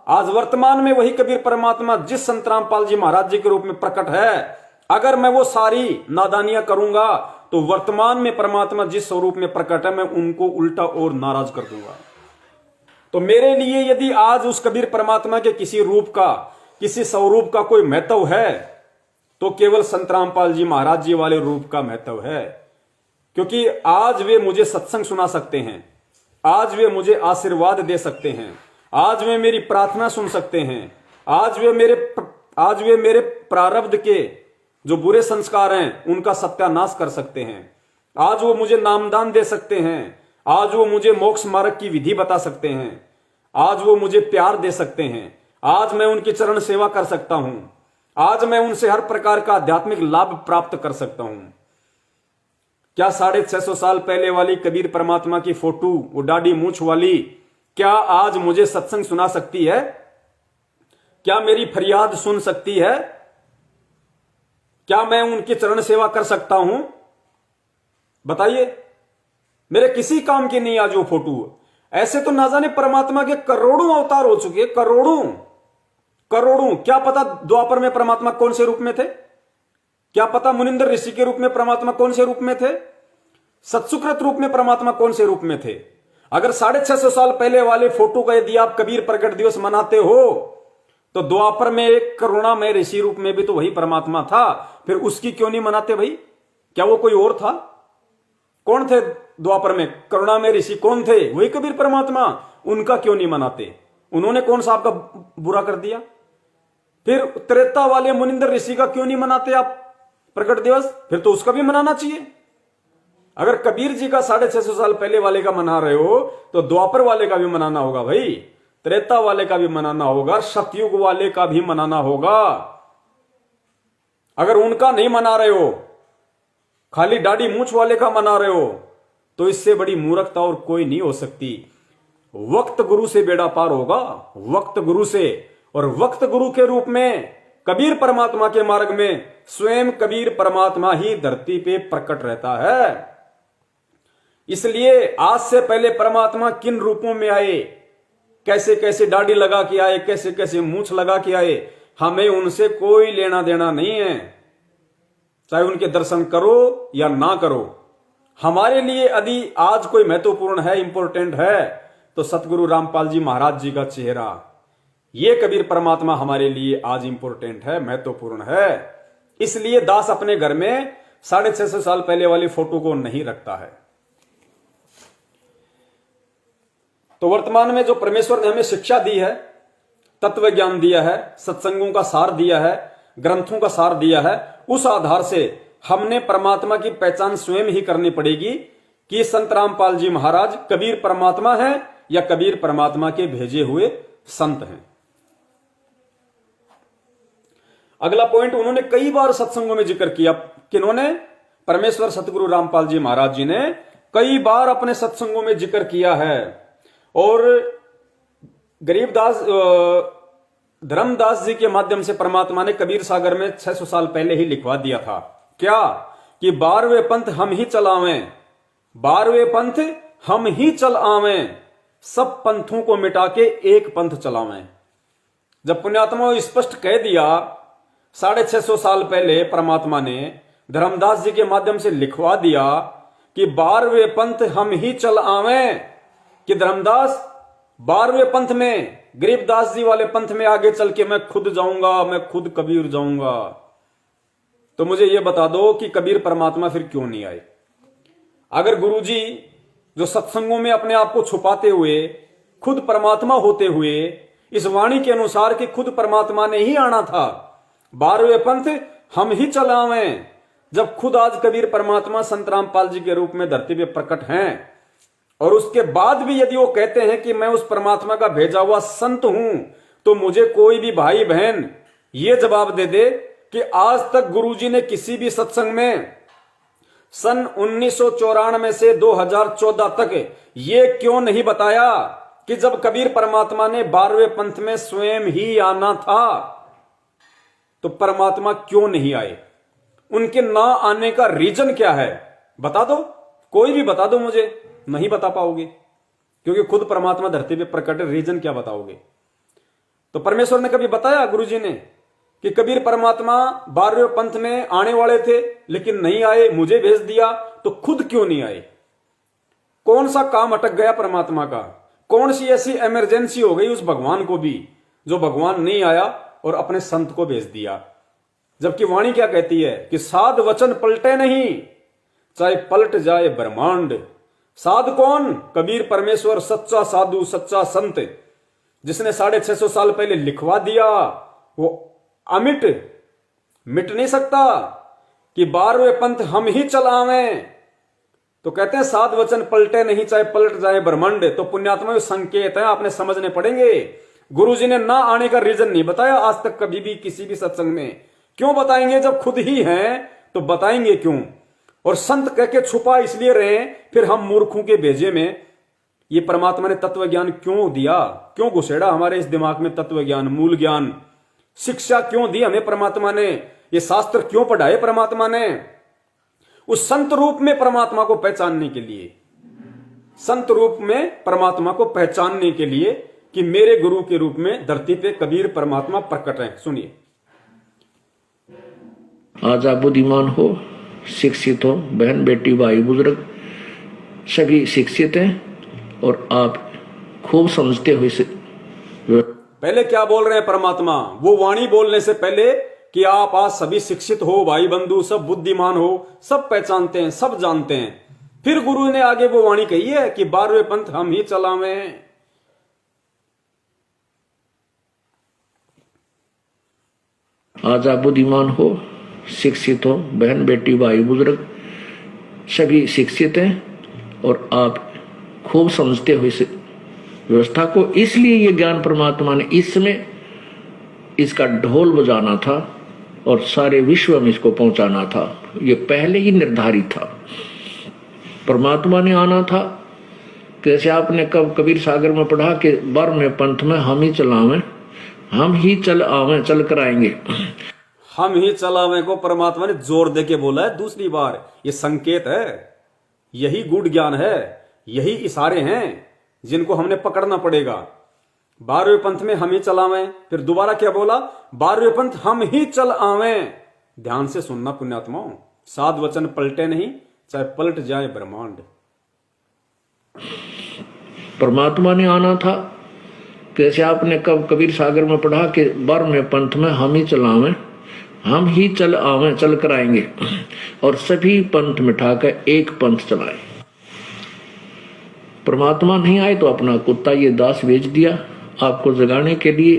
आज वर्तमान में वही कबीर परमात्मा जिस संत रामपाल जी महाराज जी के रूप में प्रकट है, अगर मैं वो सारी नादानियां करूंगा तो वर्तमान में परमात्मा जिस स्वरूप में प्रकट है, मैं उनको उल्टा और नाराज कर दूंगा। तो मेरे लिए यदि आज उस कबीर परमात्मा के किसी रूप का, किसी स्वरूप का कोई महत्व है, तो केवल संत रामपाल जी महाराज जी वाले रूप का महत्व है। क्योंकि आज वे मुझे सत्संग सुना सकते हैं, आज वे मुझे आशीर्वाद दे सकते हैं, आज वे मेरी प्रार्थना सुन सकते हैं, आज वे मेरे प्रारब्ध के जो बुरे संस्कार हैं उनका सत्यानाश कर सकते हैं, आज वो मुझे नामदान दे सकते हैं, आज वो मुझे मोक्ष मार्ग की विधि बता सकते हैं, आज वो मुझे प्यार दे सकते हैं, आज मैं उनकी चरण सेवा कर सकता हूं, आज मैं उनसे हर प्रकार का आध्यात्मिक लाभ प्राप्त कर सकता हूं। क्या 650 साल पहले वाली कबीर परमात्मा की फोटो, वो दाढ़ी मूछ वाली, क्या आज मुझे सत्संग सुना सकती है? क्या मेरी फरियाद सुन सकती है? क्या मैं उनकी चरण सेवा कर सकता हूं? बताइए। मेरे किसी काम की नहीं आज वो फोटो। ऐसे तो ना जाने परमात्मा के करोड़ों अवतार हो चुके, करोड़ों। क्या पता द्वापर में परमात्मा कौन से रूप में थे? क्या पता मुनिंदर ऋषि के रूप में परमात्मा कौन से रूप में थे? सत्सुकृत रूप में परमात्मा कौन से रूप में थे? अगर 650 साल पहले वाले फोटो का यदि आप कबीर प्रगट दिवस मनाते हो, तो द्वापर में एक करुणामय ऋषि रूप में भी तो वही परमात्मा था, फिर उसकी क्यों नहीं मनाते भाई? क्या वो कोई और था? कौन थे द्वापर में करुणामय ऋषि? कौन थे? वही कबीर परमात्मा। उनका क्यों नहीं मनाते? उन्होंने कौन सा आपका बुरा कर दिया? फिर त्रेता वाले मुनिंदर ऋषि का क्यों नहीं मनाते आप प्रकट दिवस? फिर तो उसका भी मनाना चाहिए। अगर कबीर जी का 650 साल पहले वाले का मना रहे हो, तो द्वापर वाले का भी मनाना होगा भाई। त्रेता वाले का भी मनाना होगा, सतयुग वाले का भी मनाना होगा। अगर उनका नहीं मना रहे हो, खाली दाढ़ी मूंछ वाले का मना रहे हो, तो इससे बड़ी मूर्खता और कोई नहीं हो सकती। वक्त गुरु से बेड़ा पार होगा, वक्त गुरु से। और वक्त गुरु के रूप में कबीर परमात्मा के मार्ग में स्वयं कबीर परमात्मा ही धरती पे प्रकट रहता है। इसलिए आज से पहले परमात्मा किन रूपों में आए, कैसे कैसे दाढ़ी लगा के आए, कैसे कैसे मूंछ लगा के आए, हमें उनसे कोई लेना देना नहीं है। चाहे उनके दर्शन करो या ना करो, हमारे लिए यदि आज कोई महत्वपूर्ण है, इंपॉर्टेंट है, तो सतगुरु रामपाल जी महाराज जी का चेहरा, ये कबीर परमात्मा हमारे लिए आज इंपॉर्टेंट है, महत्वपूर्ण है। इसलिए दास अपने घर में 650 साल पहले वाली फोटो को नहीं रखता है। तो वर्तमान में जो परमेश्वर ने हमें शिक्षा दी है, तत्व ज्ञान दिया है, सत्संगों का सार दिया है, ग्रंथों का सार दिया है, उस आधार से हमने परमात्मा की पहचान स्वयं ही करनी पड़ेगी कि संत रामपाल जी महाराज कबीर परमात्मा है या कबीर परमात्मा के भेजे हुए संत हैं। अगला पॉइंट उन्होंने कई बार सत्संगों में जिक्र किया। किन्होंने? परमेश्वर सतगुरु रामपाल जी महाराज जी ने कई बार अपने सत्संगों में जिक्र किया है। और गरीबदास धर्मदास जी के माध्यम से परमात्मा ने कबीर सागर में 600 साल पहले ही लिखवा दिया था। क्या? कि 12वें पंथ हम ही चलावें, 12वें पंथ हम ही चल आवें, सब पंथों को मिटा के एक पंथ चलावें। जब पुण्यात्मा स्पष्ट कह दिया 650 साल पहले परमात्मा ने धर्मदास जी के माध्यम से लिखवा दिया कि 12वें पंथ हम ही चल आवें, कि धर्मदास 12वें पंथ में, गरीबदास जी वाले पंथ में आगे चल के मैं खुद जाऊंगा, मैं खुद कबीर जाऊंगा, तो मुझे यह बता दो कि कबीर परमात्मा फिर क्यों नहीं आए? अगर गुरुजी जो सत्संगों में अपने आप को छुपाते हुए खुद परमात्मा होते हुए इस वाणी के अनुसार कि खुद परमात्मा ने ही आना था, 12वें पंथ हम ही चलावें, जब खुद आज कबीर परमात्मा संत रामपाल जी के रूप में धरती पे प्रकट हैं, और उसके बाद भी यदि वो कहते हैं कि मैं उस परमात्मा का भेजा हुआ संत हूं, तो मुझे कोई भी भाई बहन ये जवाब दे दे कि आज तक गुरुजी ने किसी भी सत्संग में सन 1994 से 2014 तक ये क्यों नहीं बताया कि जब कबीर परमात्मा ने 12वें पंथ में स्वयं ही आना था, तो परमात्मा क्यों नहीं आए? उनके ना आने का रीजन क्या है? बता दो, कोई भी बता दो मुझे। नहीं बता पाओगे, क्योंकि खुद परमात्मा धरती पे प्रकट है, रीजन क्या बताओगे? तो परमेश्वर ने कभी बताया गुरुजी ने कि कबीर परमात्मा 12वें पंथ में आने वाले थे लेकिन नहीं आए, मुझे भेज दिया, तो खुद क्यों नहीं आए? कौन सा काम अटक गया परमात्मा का? कौन सी ऐसी इमरजेंसी हो गई उस भगवान को भी जो भगवान नहीं आया और अपने संत को भेज दिया? जबकि वाणी क्या कहती है कि साध वचन पलटे नहीं, चाहे पलट जाए ब्रह्मांड। साध कौन? कबीर परमेश्वर, सच्चा साधु, सच्चा संत, जिसने 650 साल पहले लिखवा दिया, वो अमिट मिट नहीं सकता कि 12वें पंथ हम ही चलावें। तो कहते हैं साध वचन पलटे नहीं, चाहे पलट जाए ब्रह्मांड। तो पुण्यात्मा संकेत है, आपने समझने पड़ेंगे। गुरुजी ने ना आने का रीजन नहीं बताया आज तक कभी भी किसी भी सत्संग में। क्यों बताएंगे? जब खुद ही हैं तो बताएंगे क्यों? और संत कह के छुपा इसलिए रहे, फिर हम मूर्खों के भेजे में ये परमात्मा ने तत्व ज्ञान क्यों दिया? क्यों घुसेड़ा हमारे इस दिमाग में तत्व ज्ञान, मूल ज्ञान, शिक्षा क्यों दी हमें परमात्मा ने? ये शास्त्र क्यों पढ़ाए परमात्मा ने? उस संत रूप में परमात्मा को पहचानने के लिए, संत रूप में परमात्मा को पहचानने के लिए कि मेरे गुरु के रूप में धरती पे कबीर परमात्मा प्रकट है। सुनिए, आज आप बुद्धिमान हो, शिक्षित हो, बहन बेटी भाई बुजुर्ग सभी शिक्षित हैं और आप खूब समझते हुए से पहले क्या बोल रहे हैं परमात्मा? वो वाणी बोलने से पहले कि आप आज सभी शिक्षित हो, भाई बंधु सब बुद्धिमान हो, सब पहचानते हैं, सब जानते हैं। फिर गुरु ने आगे वो वाणी कही है कि 12वें पंथ हम ही चलावें। आज आप बुद्धिमान हो, शिक्षित हो, बहन बेटी भाई बुजुर्ग सभी शिक्षित हैं और आप खूब समझते हुए से व्यवस्था को। इसलिए ये ज्ञान परमात्मा ने इसमें इसका ढोल बजाना था और सारे विश्व में इसको पहुंचाना था। ये पहले ही निर्धारित था। परमात्मा ने आना था। जैसे आपने कब कबीर सागर में पढ़ा कि बर में पंथ में हम ही चलावें, हम ही चल आवे, चल कर आएंगे। हम ही चलावे को परमात्मा ने जोर दे के बोला है दूसरी बार। ये संकेत है, यही गूढ़ ज्ञान है, यही इशारे हैं जिनको हमने पकड़ना पड़ेगा। 12वें पंथ में हम ही चलावें, फिर दोबारा क्या बोला, 12वें पंथ हम ही चल आवें। ध्यान से सुनना पुण्यात्माओं, साध वचन पलटे नहीं, चाहे पलट जाए ब्रह्मांड। परमात्मा ने आना था। जैसे आपने कब कबीर सागर में पढ़ा कि बर में पंथ में हम ही चलावें, हम ही चल आवे, चल कर आएंगे और सभी पंथ मिठाकर एक पंथ चलाए। परमात्मा नहीं आए तो अपना कुत्ता ये दास भेज दिया आपको जगाने के लिए,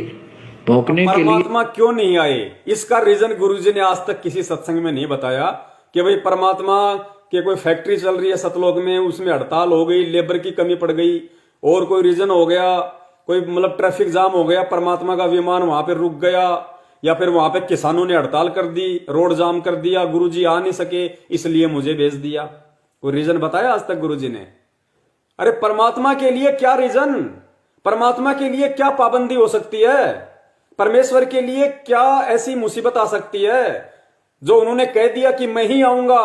भौंकने के लिए। परमात्मा क्यों नहीं आए, इसका रीजन गुरुजी ने आज तक किसी सत्संग में नहीं बताया कि भाई परमात्मा के कोई फैक्ट्री चल रही है सतलोक में, उसमें हड़ताल हो गई, लेबर की कमी पड़ गई, और कोई रीजन हो गया, कोई मतलब ट्रैफिक जाम हो गया, परमात्मा का विमान वहां पे रुक गया, या फिर वहां पे किसानों ने हड़ताल कर दी, रोड जाम कर दिया, गुरुजी आ नहीं सके इसलिए मुझे भेज दिया। कोई रीजन बताया आज तक गुरुजी ने? अरे परमात्मा के लिए क्या रीजन, परमात्मा के लिए क्या पाबंदी हो सकती है, परमेश्वर के लिए क्या ऐसी मुसीबत आ सकती है जो उन्होंने कह दिया कि मैं ही आऊंगा।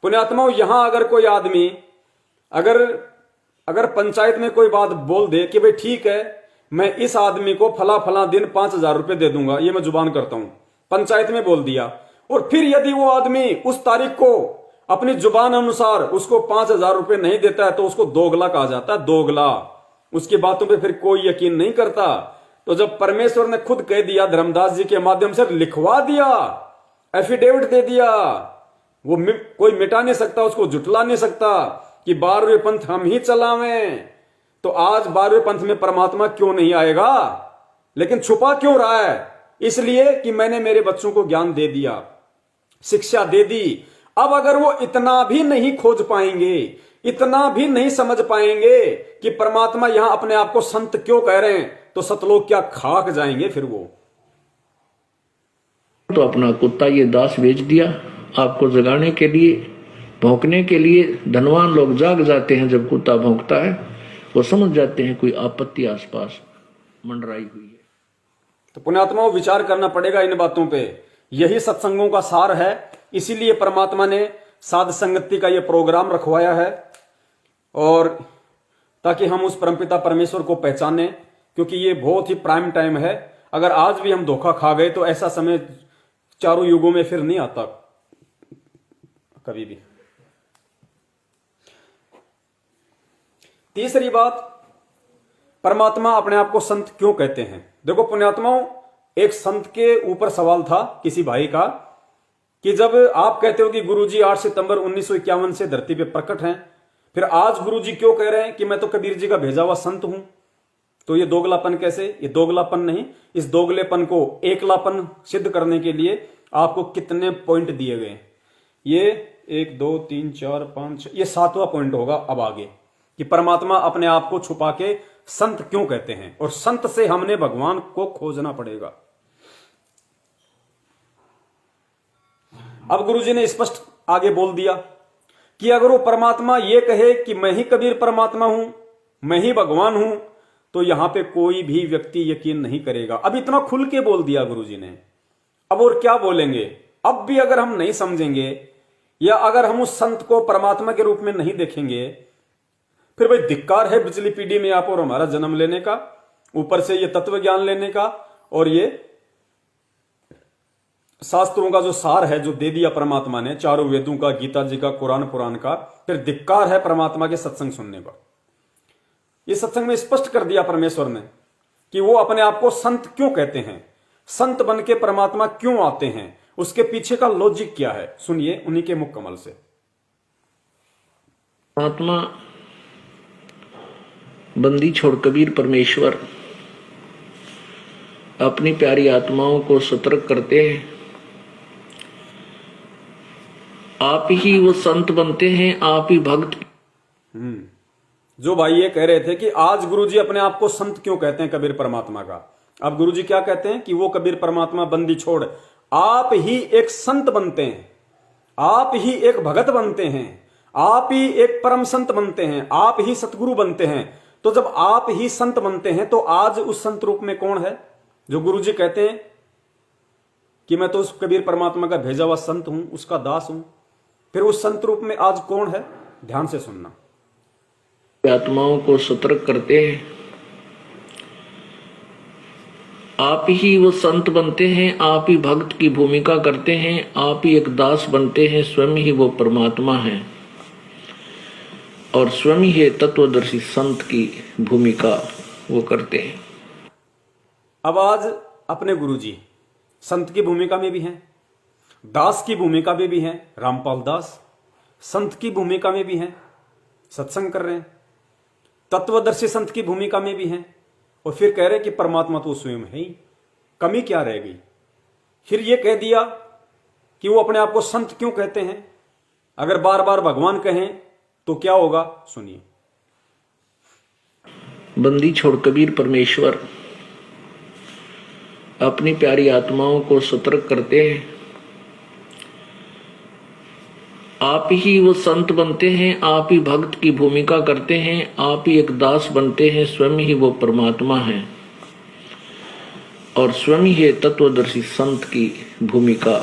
पुण्यात्माओं, यहां अगर कोई आदमी अगर पंचायत में कोई बात बोल दे कि भाई ठीक है मैं इस आदमी को फला दिन 5,000 रुपए दे दूंगा, ये मैं जुबान करता हूं, पंचायत में बोल दिया, और फिर यदि वो आदमी उस तारीख को अपनी जुबान अनुसार उसको 5,000 रुपए नहीं देता है तो उसको दोगला कहा जाता है, दोगला। उसकी बातों पे फिर कोई यकीन नहीं करता। तो जब परमेश्वर ने खुद कह दिया, धर्मदास जी के माध्यम से लिखवा दिया, एफिडेविट दे दिया, वो कोई मिटा नहीं सकता, उसको जुटला नहीं सकता कि 12वें पंथ हम ही चलावें। तो आज 12वें पंथ में परमात्मा क्यों नहीं आएगा, लेकिन छुपा क्यों रहा है? इसलिए कि मैंने मेरे बच्चों को ज्ञान दे दिया, शिक्षा दे दी। अब अगर वो इतना भी नहीं खोज पाएंगे, इतना भी नहीं समझ पाएंगे कि परमात्मा यहां अपने आप को संत क्यों कह रहे हैं, तो सतलोक क्या खाक जाएंगे फिर वो। तो अपना कुत्ता ये दास भेज दिया आपको जगाने के लिए, भौंकने के लिए। धनवान लोग जाग जाते हैं जब कुत्ता भौंकता है, वो समझ जाते हैं कोई आपत्ति आसपास मंडराई हुई है। तो पुण्यात्माओं, विचार करना पड़ेगा इन बातों पे। यही सत्संगों का सार है। इसीलिए परमात्मा ने साध संगति का ये प्रोग्राम रखवाया है, और ताकि हम उस परमपिता परमेश्वर को पहचाने, क्योंकि ये बहुत ही प्राइम टाइम है। अगर आज भी हम धोखा खा गए तो ऐसा समय चारों युगों में फिर नहीं आता कभी भी। तीसरी बात, परमात्मा अपने आप को संत क्यों कहते हैं? देखो पुण्यात्माओं, एक संत के ऊपर सवाल था किसी भाई का कि जब आप कहते हो कि गुरुजी 8 सितंबर 1951 से धरती पे प्रकट हैं, फिर आज गुरुजी क्यों कह रहे हैं कि मैं तो कबीर जी का भेजा हुआ संत हूं? तो ये दोगलापन कैसे? ये दोगलापन नहीं, इस दोगलेपन को एकलापन सिद्ध करने के लिए आपको कितने पॉइंट दिए गए? ये 1 2 3 4 5 6, ये 7वां पॉइंट होगा अब आगे, कि परमात्मा अपने आप को छुपा के संत क्यों कहते हैं, और संत से हमने भगवान को खोजना पड़ेगा। अब गुरुजी ने स्पष्ट आगे बोल दिया कि अगर वो परमात्मा ये कहे कि मैं ही कबीर परमात्मा हूं, मैं ही भगवान हूं, तो यहां पे कोई भी व्यक्ति यकीन नहीं करेगा। अब इतना खुल के बोल दिया गुरुजी ने, अब और क्या बोलेंगे? अब भी अगर हम नहीं समझेंगे, या अगर हम उस संत को परमात्मा के रूप में नहीं देखेंगे, फिर भाई धिक्कार है पिछली पीढ़ी में आप और हमारा जन्म लेने का, ऊपर से ये तत्व ज्ञान लेने का, और ये शास्त्रों का जो सार है जो दे दिया परमात्मा ने, चारों वेदों का, गीता जी का, कुरान पुराण का, फिर धिक्कार है परमात्मा के सत्संग सुनने पर। ये सत्संग में स्पष्ट कर दिया परमेश्वर ने कि वो अपने आप को संत क्यों कहते हैं, संत बन के परमात्मा क्यों आते हैं, उसके पीछे का लॉजिक क्या है। सुनिए उन्हीं के मुख कमल से। परमात्मा बंदी छोड़ कबीर परमेश्वर अपनी प्यारी आत्माओं को सतर्क करते हैं। आप ही वो संत बनते हैं, आप ही भक्त। जो भाई ये कह रहे थे कि आज गुरुजी अपने आप को संत क्यों कहते हैं कबीर परमात्मा का, अब गुरुजी क्या कहते हैं कि वो कबीर परमात्मा बंदी छोड़ आप ही एक संत बनते हैं, आप ही एक भगत बनते हैं, आप ही एक परम संत बनते हैं, आप ही सतगुरु बनते हैं। तो जब आप ही संत बनते हैं तो आज उस संत रूप में कौन है? जो गुरुजी कहते हैं कि मैं तो उस कबीर परमात्मा का भेजा हुआ संत हूं, उसका दास हूं, फिर उस संत रूप में आज कौन है? ध्यान से सुनना। आत्माओं को सतर्क करते हैं, आप ही वो संत बनते हैं, आप ही भक्त की भूमिका करते हैं, आप ही एक दास बनते हैं, स्वयं ही वो परमात्मा है और स्वयं ही तत्वदर्शी संत की भूमिका वो करते हैं। अब आज अपने गुरुजी संत की भूमिका में भी हैं, दास की भूमिका में भी हैं, रामपाल दास संत की भूमिका में भी हैं, सत्संग कर रहे हैं, तत्वदर्शी संत की भूमिका में भी हैं, और फिर कह रहे कि परमात्मा तो स्वयं है ही, कमी क्या रह गई? फिर ये कह दिया कि वो अपने आप को संत क्यों कहते हैं? अगर बार बार भगवान कहें तो क्या होगा? सुनिए। बंदी छोड़ कबीर परमेश्वर अपनी प्यारी आत्माओं को सतर्क करते हैं, आप ही वो संत बनते हैं, आप ही भक्त की भूमिका करते हैं, आप ही एक दास बनते हैं, स्वयं ही वो परमात्मा है और स्वयं ही तत्वदर्शी संत की भूमिका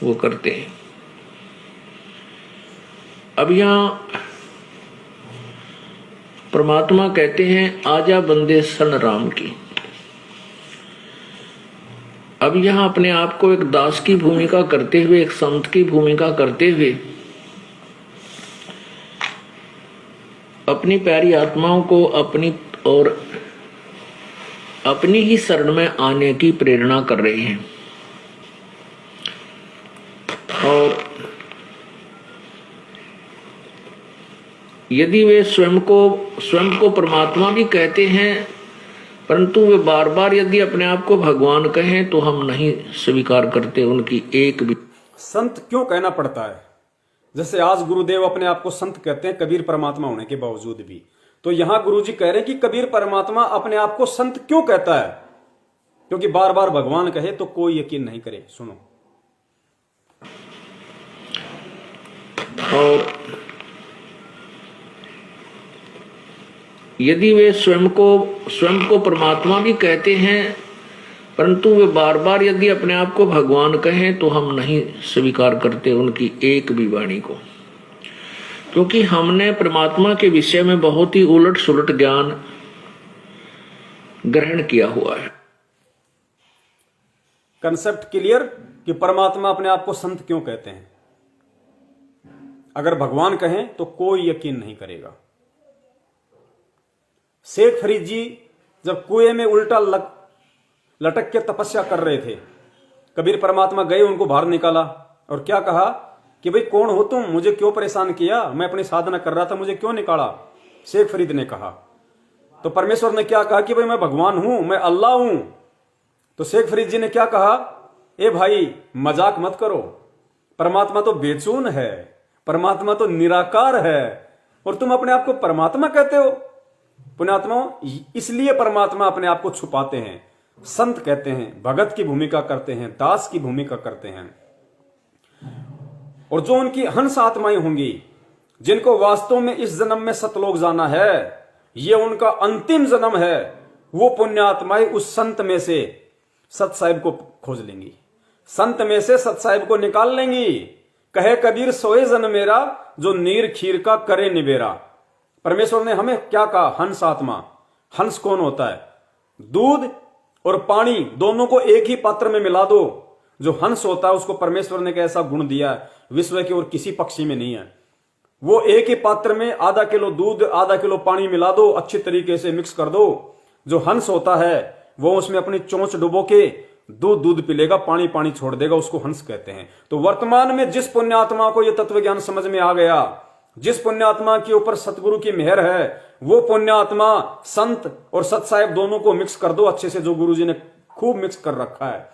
वो करते हैं। अब यहां परमात्मा कहते हैं आजा बंदे सन राम की। अब यहां अपने आप को एक दास की भूमिका करते हुए, एक संत की भूमिका करते हुए अपनी प्यारी आत्माओं को अपनी और अपनी ही शरण में आने की प्रेरणा कर रहे हैं। और यदि वे स्वयं को परमात्मा भी कहते हैं, परंतु वे बार बार यदि अपने आप को भगवान कहें तो हम नहीं स्वीकार करते उनकी एक भी। संत क्यों कहना पड़ता है? जैसे आज गुरुदेव अपने आप को संत कहते हैं कबीर परमात्मा होने के बावजूद भी, तो यहां गुरुजी कह रहे हैं कि कबीर परमात्मा अपने आप को संत क्यों कहता है? क्योंकि बार बार भगवान कहे तो कोई यकीन नहीं करे। सुनो। और यदि वे स्वयं को परमात्मा भी कहते हैं, परंतु वे बार बार यदि अपने आप को भगवान कहें तो हम नहीं स्वीकार करते उनकी एक भी वाणी को, क्योंकि हमने परमात्मा के विषय में बहुत ही उलट सुलट ज्ञान ग्रहण किया हुआ है। कंसेप्ट क्लियर कि परमात्मा अपने आप को संत क्यों कहते हैं? अगर भगवान कहें तो कोई यकीन नहीं करेगा। शेख फरीद जी जब कुएं में उल्टा लटक के तपस्या कर रहे थे, कबीर परमात्मा गए, उनको बाहर निकाला और क्या कहा कि भाई कौन हो तुम, मुझे क्यों परेशान किया, मैं अपनी साधना कर रहा था, मुझे क्यों निकाला? शेख फरीद ने कहा। तो परमेश्वर ने क्या कहा कि भाई मैं भगवान हूं, मैं अल्लाह हूं। तो शेख फरीद जी ने क्या कहा, ए भाई मजाक मत करो, परमात्मा तो बेचून है, परमात्मा तो निराकार है और तुम अपने आप को परमात्मा कहते हो। पुण्यात्मा, इसलिए परमात्मा अपने आप को छुपाते हैं, संत कहते हैं, भगत की भूमिका करते हैं, दास की भूमिका करते हैं। और जो उनकी हंस आत्माएं होंगी, जिनको वास्तव में इस जन्म में सतलोक जाना है, ये उनका अंतिम जन्म है, वो पुण्यात्माएं उस संत में से सत साहिब को खोज लेंगी, संत में से सत साहिब को निकाल लेंगी। कहे कबीर सोए जन मेरा, जो नीर खीर का करे निबेरा। परमेश्वर ने हमें क्या कहा? हंस आत्मा। हंस कौन होता है? दूध और पानी दोनों को एक ही पात्र में मिला दो, जो हंस होता है उसको परमेश्वर ने कैसा गुण दिया है, विश्व के और किसी पक्षी में नहीं है। वो एक ही पात्र में आधा किलो दूध आधा किलो पानी मिला दो, अच्छी तरीके से मिक्स कर दो, जो हंस होता है वो उसमें अपनी चोंच डुबो के दूध पी लेगा, पानी पानी छोड़ देगा, उसको हंस कहते हैं। तो वर्तमान में जिस पुण्यात्मा को यह तत्व ज्ञान समझ में आ गया, जिस पुण्यात्मा के ऊपर सतगुरु की मेहर है, वो पुण्यात्मा संत और सत साहिब दोनों को मिक्स कर दो अच्छे से, जो गुरुजी ने खूब मिक्स कर रखा है।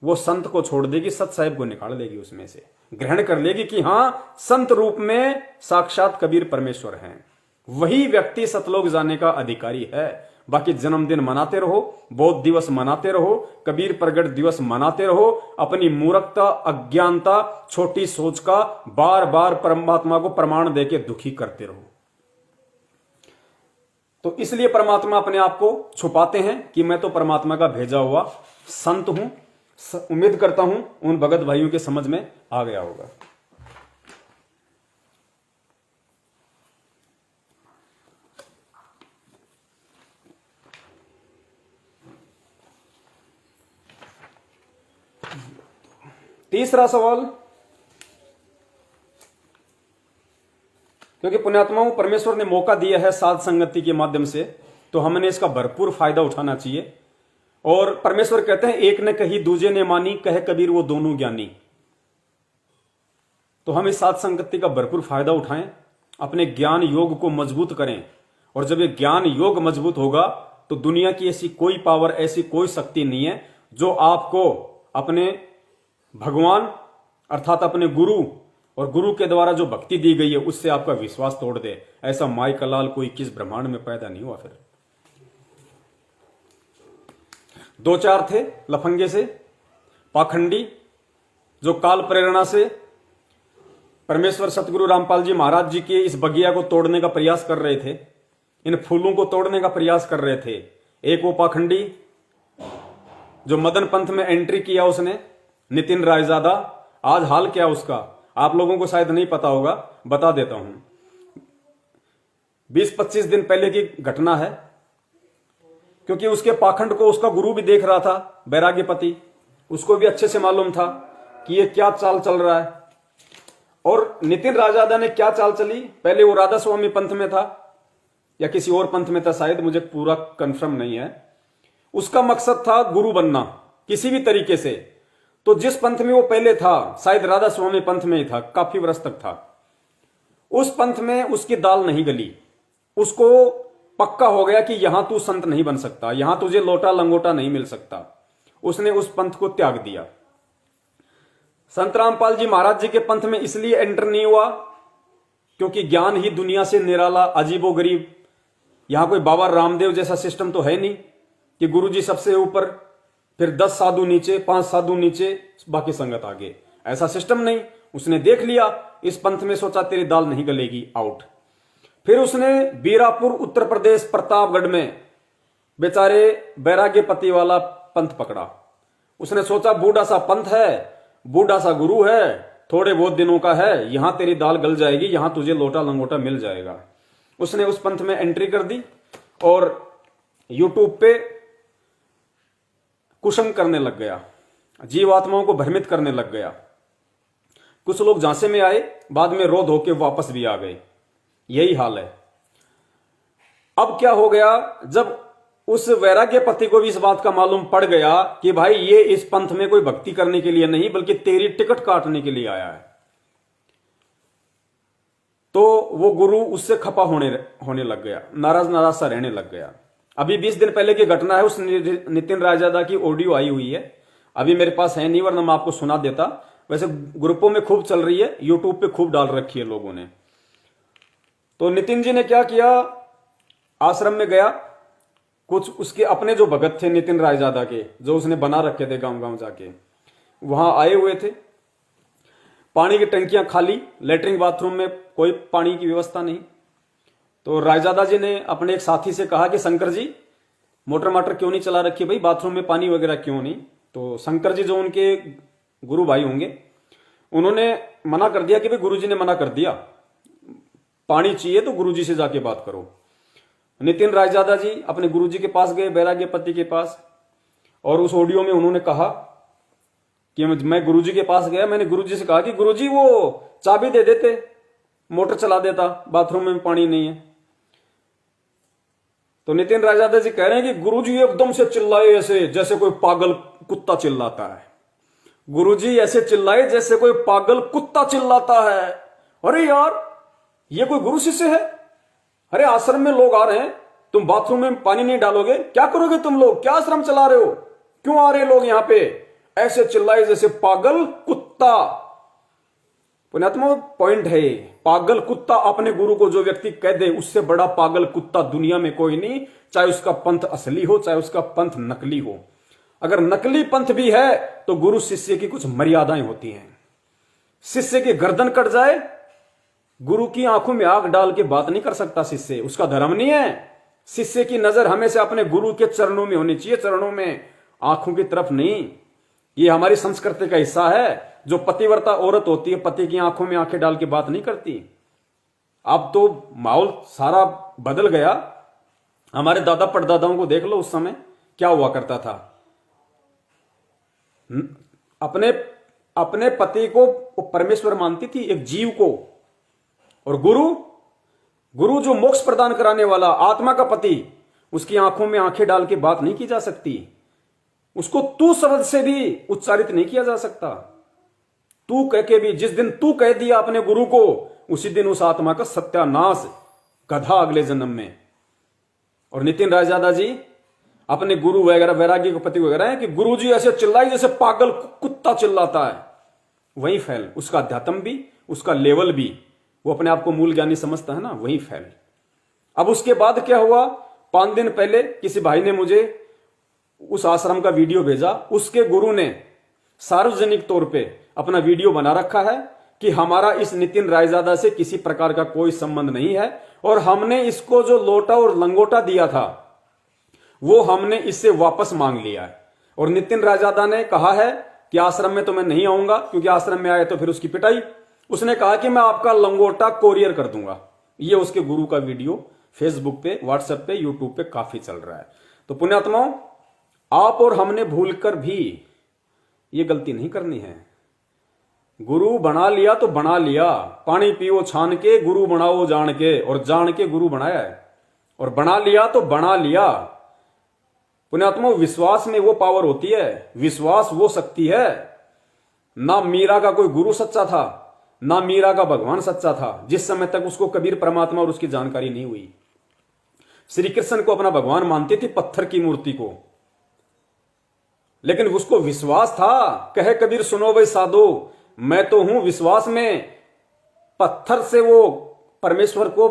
वो संत को छोड़ देगी, सत साहिब को निकाल देगी, उसमें से ग्रहण कर लेगी कि हां संत रूप में साक्षात कबीर परमेश्वर हैं। वही व्यक्ति सतलोक जाने का अधिकारी है। बाकी जन्मदिन मनाते रहो, बौद्ध दिवस मनाते रहो, कबीर प्रगट दिवस मनाते रहो, अपनी मूर्खता, अज्ञानता, छोटी सोच का बार बार परमात्मा को प्रमाण देके दुखी करते रहो। तो इसलिए परमात्मा अपने आप को छुपाते हैं कि मैं तो परमात्मा का भेजा हुआ संत हूं। उम्मीद करता हूं उन भगत भाइयों के समझ में आ गया होगा। तीसरा सवाल, क्योंकि पुण्यात्माओं परमेश्वर ने मौका दिया है साध संगति के माध्यम से, तो हमने इसका भरपूर फायदा उठाना चाहिए। और परमेश्वर कहते हैं एक ने कही दूजे ने मानी, कहे कबीर वो दोनों ज्ञानी। तो हम इस साध संगति का भरपूर फायदा उठाएं, अपने ज्ञान योग को मजबूत करें। और जब ये ज्ञान योग मजबूत होगा तो दुनिया की ऐसी कोई पावर, ऐसी कोई शक्ति नहीं है जो आपको अपने भगवान अर्थात अपने गुरु और गुरु के द्वारा जो भक्ति दी गई है उससे आपका विश्वास तोड़ दे। ऐसा माई कलाल कोई किस ब्रह्मांड में पैदा नहीं हुआ। फिर दो चार थे लफंगे से पाखंडी, जो काल प्रेरणा से परमेश्वर सतगुरु रामपाल जी महाराज जी के इस बगिया को तोड़ने का प्रयास कर रहे थे, इन फूलों को तोड़ने का प्रयास कर रहे थे। एक वो पाखंडी जो मदन पंथ में एंट्री किया उसने, नितिन रायजादा। आज हाल क्या उसका आप लोगों को शायद नहीं पता होगा, बता देता हूं। 20-25 दिन पहले की घटना है, क्योंकि उसके पाखंड को उसका गुरु भी देख रहा था, बैराग्यपति। उसको भी अच्छे से मालूम था कि ये क्या चाल चल रहा है। और नितिन रायजादा ने क्या चाल चली, पहले वो राधा स्वामी पंथ में था या किसी और पंथ में था शायद, मुझे पूरा कंफर्म नहीं है। उसका मकसद था गुरु बनना किसी भी तरीके से। तो जिस पंथ में वो पहले था, शायद राधा स्वामी पंथ में ही था, काफी वर्ष तक था, उस पंथ में उसकी दाल नहीं गली। उसको पक्का हो गया कि यहां तू संत नहीं बन सकता, यहां तुझे लोटा लंगोटा नहीं मिल सकता। उसने उस पंथ को त्याग दिया। संत रामपाल जी महाराज जी के पंथ में इसलिए एंटर नहीं हुआ क्योंकि ज्ञान ही दुनिया से निराला, अजीबो गरीब। यहां कोई बाबा रामदेव जैसा सिस्टम तो है नहीं कि गुरु जी सबसे ऊपर, फिर 10 साधु नीचे, 5 साधु नीचे, बाकी संगत आगे। ऐसा सिस्टम नहीं। उसने देख लिया इस पंथ में, सोचा तेरी दाल नहीं गलेगी, आउट। फिर उसने बीरापुर उत्तर प्रदेश प्रतापगढ़ में बेचारे बैराग्यपति वाला पंथ पकड़ा। उसने सोचा बूढ़ा सा पंथ है, बूढ़ा सा गुरु है, थोड़े बहुत दिनों का है, यहां तेरी दाल गल जाएगी, यहां तुझे लोटा लंगोटा मिल जाएगा। उसने उस पंथ में एंट्री कर दी और यूट्यूब पे कुसंग करने लग गया, जीवात्माओं को भ्रमित करने लग गया। कुछ लोग झांसे में आए, बाद में रो धो के वापस भी आ गए। यही हाल है। अब क्या हो गया, जब उस वैराग्यपति को भी इस बात का मालूम पड़ गया कि भाई ये इस पंथ में कोई भक्ति करने के लिए नहीं बल्कि तेरी टिकट काटने के लिए आया है, तो वो गुरु उससे खपा होने लग गया, नाराज सा रहने लग गया। अभी 20 दिन पहले की घटना है, उस नितिन रायजादा की ऑडियो आई हुई है, अभी मेरे पास है नहीं, वरना मैं आपको सुना देता। वैसे ग्रुपों में खूब चल रही है, यूट्यूब पे खूब डाल रखी है लोगों ने। तो नितिन जी ने क्या किया, आश्रम में गया, कुछ उसके अपने जो भगत थे नितिन रायजादा के, जो उसने बना रखे थे गांव गांव जाके, वहां आए हुए थे। पानी की टंकियां खाली, लेटरिन बाथरूम में कोई पानी की व्यवस्था नहीं। तो रायजादा जी ने अपने एक साथी से कहा कि शंकर जी मोटर माटर क्यों नहीं चला रखी भाई, बाथरूम में पानी वगैरह क्यों नहीं। तो शंकर जी जो उनके गुरु भाई होंगे, उन्होंने मना कर दिया कि भाई गुरु जी ने मना कर दिया, पानी चाहिए तो गुरु जी से जाके बात करो। नितिन रायजादा जी अपने गुरु जी के पास गए, बैराग्यपति के पास, और उस ऑडियो में उन्होंने कहा कि मैं गुरु जी के पास गया, मैंने गुरु जी से कहा कि गुरु जी वो चाबी दे देते, मोटर चला देता, बाथरूम में पानी नहीं है। तो नितिन रायजादा जी कह रहे हैं कि गुरुजी एकदम से चिल्लाए ऐसे जैसे कोई पागल कुत्ता चिल्लाता है। गुरुजी ऐसे चिल्लाए जैसे कोई पागल कुत्ता चिल्लाता है। अरे यार ये कोई गुरु शिष्य है? अरे आश्रम में लोग आ रहे हैं, तुम बाथरूम में पानी नहीं डालोगे, क्या करोगे तुम लोग? क्या आश्रम चला रहे हो? क्यों आ रहे लोग यहां पे? ऐसे चिल्लाए जैसे पागल कुत्ता। पुण्यात्मा पॉइंट है, पागल कुत्ता अपने गुरु को जो व्यक्ति कह दे, उससे बड़ा पागल कुत्ता दुनिया में कोई नहीं, चाहे उसका पंथ असली हो चाहे उसका पंथ नकली हो। अगर नकली पंथ भी है तो गुरु शिष्य की कुछ मर्यादाएं होती हैं। शिष्य की गर्दन कट जाए, गुरु की आंखों में आग डाल के बात नहीं कर सकता शिष्य, उसका धर्म नहीं है। शिष्य की नजर हमेशा अपने गुरु के चरणों में होनी चाहिए, चरणों में, आंखों की तरफ नहीं। ये हमारी संस्कृति का हिस्सा है। जो पतिव्रता औरत होती है, पति की आंखों में आंखें डाल के बात नहीं करती। अब तो माहौल सारा बदल गया। हमारे दादा परदादाओं को देख लो, उस समय क्या हुआ करता था। अपने अपने पति को परमेश्वर मानती थी, एक जीव को। और गुरु जो मोक्ष प्रदान कराने वाला, आत्मा का पति, उसकी आंखों में आंखें डाल के बात नहीं की जा सकती। उसको तू शब्द से भी उच्चारित नहीं किया जा सकता। तू कह के भी, जिस दिन तू कह दिया अपने गुरु को, उसी दिन उस आत्मा का सत्यानाश, गधा अगले जन्म में। और नितिन रायजादा जी अपने गुरु वगैरह, वैराग्य के पति वगैरह है कि गुरु जी ऐसे चिल्लाई जैसे पागल कुत्ता चिल्लाता है। वही फैल, उसका अध्यात्म भी, उसका लेवल भी, वो अपने आप को मूल ज्ञानी समझता है ना, वही फैल। अब उसके बाद क्या हुआ, 5 दिन पहले किसी भाई ने मुझे उस आश्रम का वीडियो भेजा। उसके गुरु ने सार्वजनिक तौर पे अपना वीडियो बना रखा है कि हमारा इस नितिन रायजादा से किसी प्रकार का कोई संबंध नहीं है, और हमने इसको जो लोटा और लंगोटा दिया था वो हमने इससे वापस मांग लिया है। और नितिन रायजादा ने कहा है कि आश्रम में तो मैं नहीं आऊंगा, क्योंकि आश्रम में आए तो फिर उसकी पिटाई। उसने कहा कि मैं आपका लंगोटा कोरियर कर दूंगा। ये उसके गुरु का वीडियो फेसबुक पे, व्हाट्सएप पे, यूट्यूब पे काफी चल रहा है। तो पुण्यात्माओं, आप और हमने भूलकर भी ये गलती नहीं करनी है। गुरु बना लिया तो बना लिया, पानी पियो छान के, गुरु बनाओ जान के, और जान के गुरु बनाया है। और बना लिया तो बना लिया। पुण्यात्मा, विश्वास में वो पावर होती है, विश्वास वो शक्ति है। ना मीरा का कोई गुरु सच्चा था, ना मीरा का भगवान सच्चा था, जिस समय तक उसको कबीर परमात्मा और उसकी जानकारी नहीं हुई। श्री कृष्ण को अपना भगवान मानती थी, पत्थर की मूर्ति को, लेकिन उसको विश्वास था। कहे कबीर सुनो भाई साधो, मैं तो हूं विश्वास में। पत्थर से वो परमेश्वर को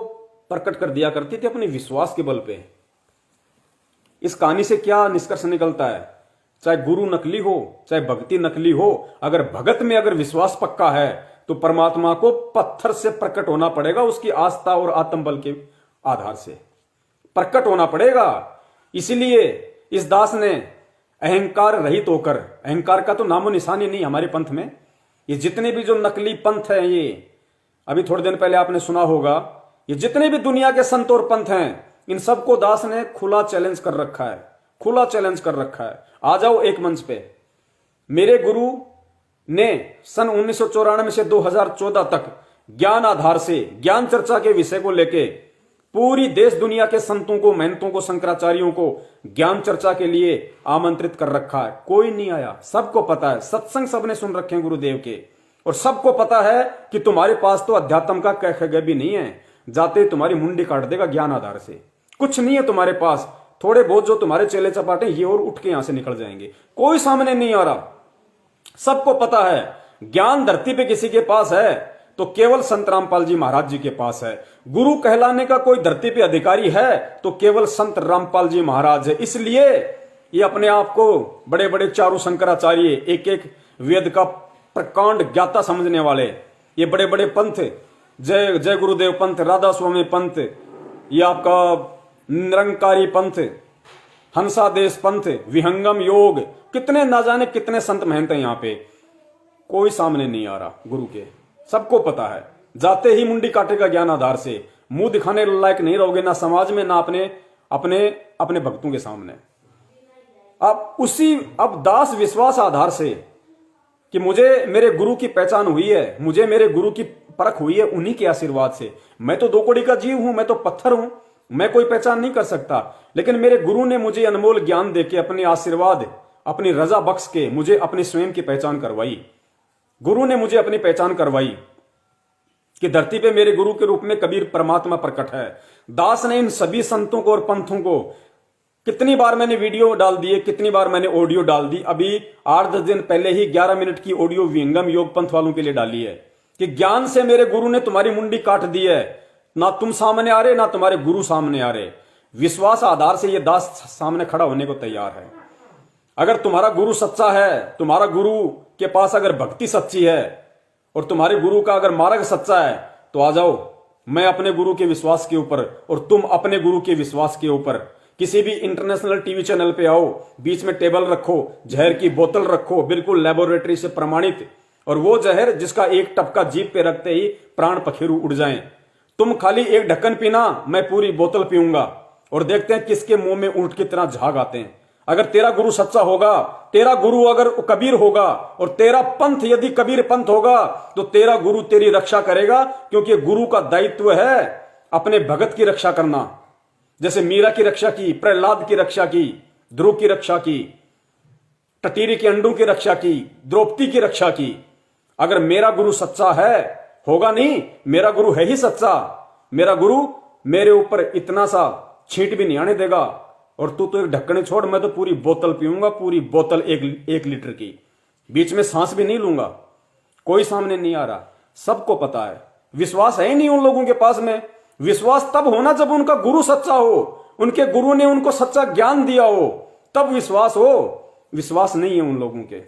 प्रकट कर दिया करती थी अपने विश्वास के बल पे। इस कहानी से क्या निष्कर्ष निकलता है, चाहे गुरु नकली हो चाहे भक्ति नकली हो, अगर भगत में अगर विश्वास पक्का है तो परमात्मा को पत्थर से प्रकट होना पड़ेगा, उसकी आस्था और आत्मबल के आधार से प्रकट होना पड़ेगा। इसीलिए इस दास ने अहंकार रहित होकर, अहंकार का तो नामो निशानी नहीं हमारे पंथ में। ये जितने भी जो नकली पंथ हैं, ये अभी थोड़े दिन पहले आपने सुना होगा, ये जितने भी दुनिया के संत और पंथ हैं, इन सबको दास ने खुला चैलेंज कर रखा है, खुला चैलेंज कर रखा है। आ जाओ एक मंच पे। मेरे गुरु ने सन 1994 से 2014 तक ज्ञान आधार से, ज्ञान चर्चा के विषय को लेके पूरी देश दुनिया के संतों को, महंतों को, शंकराचार्यों को ज्ञान चर्चा के लिए आमंत्रित कर रखा है। कोई नहीं आया। सबको पता है, सत्संग सबने सुन रखे हैं गुरुदेव के, और सबको पता है कि तुम्हारे पास तो अध्यात्म का कह खगे भी नहीं है, जाते तुम्हारी मुंडी काट देगा ज्ञान आधार से। कुछ नहीं है तुम्हारे पास, थोड़े बहुत जो तुम्हारे चेले चपाटे ये और उठ के यहां से निकल जाएंगे। कोई सामने नहीं आ रहा। सबको पता है ज्ञान धरती पे किसी के पास है तो केवल संत रामपाल जी महाराज जी के पास है। गुरु कहलाने का कोई धरती पे अधिकारी है तो केवल संत रामपाल जी महाराज है। इसलिए ये अपने आप को बड़े बड़े चारू शंकराचार्य, एक एक वेद का प्रकांड ज्ञाता समझने वाले, ये बड़े बड़े पंथ, जय जय गुरुदेव पंथ, राधा स्वामी पंथ, ये आपका निरंकारी पंथ, हंसादेश पंथ, विहंगम योग, कितने ना जाने कितने संत महंत हैं यहाँ पे। कोई सामने नहीं आ रहा गुरु के, सबको पता है। जाते ही मुंडी काटेगा ज्ञान आधार से। मुंह दिखाने लायक नहीं रहोगे, ना समाज में ना अपने अपने अपने भक्तों के सामने। अब दास विश्वास आधार से कि मुझे मेरे गुरु की पहचान हुई है, मुझे मेरे गुरु की परख हुई है उन्हीं के आशीर्वाद से। मैं तो 2 कौड़ी का जीव हूं, मैं तो पत्थर हूं, मैं कोई पहचान नहीं कर सकता। लेकिन मेरे गुरु ने मुझे अनमोल ज्ञान देके, अपने आशीर्वाद, अपनी रजा बख्श के मुझे अपनी स्वयं की पहचान करवाई। गुरु ने मुझे अपनी पहचान करवाई कि धरती पे मेरे गुरु के रूप में कबीर परमात्मा प्रकट है। दास ने इन सभी संतों को और पंथों को, कितनी बार मैंने वीडियो डाल दिए, कितनी बार मैंने ऑडियो डाल दी। अभी 8-10 दिन पहले ही 11 मिनट की ऑडियो विहंगम योग पंथ वालों के लिए डाली है। कि ज्ञान से मेरे गुरु ने तुम्हारी मुंडी काट दी है, ना तुम सामने आ रहे ना तुम्हारे गुरु सामने आ रहे। विश्वास आधार से ये दास सामने खड़ा होने को तैयार है। अगर तुम्हारा गुरु सच्चा है, तुम्हारा गुरु के पास अगर भक्ति सच्ची है और तुम्हारे गुरु का अगर मार्ग सच्चा है, तो आ जाओ, मैं अपने गुरु के विश्वास के ऊपर और तुम अपने गुरु के विश्वास के ऊपर किसी भी इंटरनेशनल टीवी चैनल पे आओ, बीच में टेबल रखो, जहर की बोतल रखो, बिल्कुल लेबोरेटरी से प्रमाणित, और वो जहर जिसका एक टपका जीभ पे रखते ही प्राण पखेरु उड़ जाएं। तुम खाली एक ढक्कन पीना, मैं पूरी बोतल पीऊंगा, और देखते हैं किसके मुंह में ऊंट की तरह झाग आते हैं। अगर तेरा गुरु सच्चा होगा, तेरा गुरु अगर कबीर होगा और तेरा पंथ यदि कबीर पंथ होगा, तो तेरा गुरु तेरी रक्षा करेगा, क्योंकि गुरु का दायित्व है अपने भगत की रक्षा करना। जैसे मीरा की रक्षा की, प्रहलाद की रक्षा की, ध्रुव की रक्षा की, टटीरी के अंडों की रक्षा की, द्रौपदी की रक्षा की। अगर मेरा गुरु सच्चा है, होगा नहीं, मेरा गुरु है ही सच्चा, मेरा गुरु मेरे ऊपर इतना सा छींट भी नहीं आने देगा, और तू तो एक ढक्कन छोड़, मैं तो पूरी बोतल पीऊंगा, पूरी बोतल 1 लीटर की, बीच में सांस भी नहीं लूंगा। कोई सामने नहीं आ रहा, सबको पता है। विश्वास है ही नहीं उन लोगों के पास में। विश्वास तब होना जब उनका गुरु सच्चा हो, उनके गुरु ने उनको सच्चा ज्ञान दिया हो, तब विश्वास हो। विश्वास नहीं है उन लोगों के।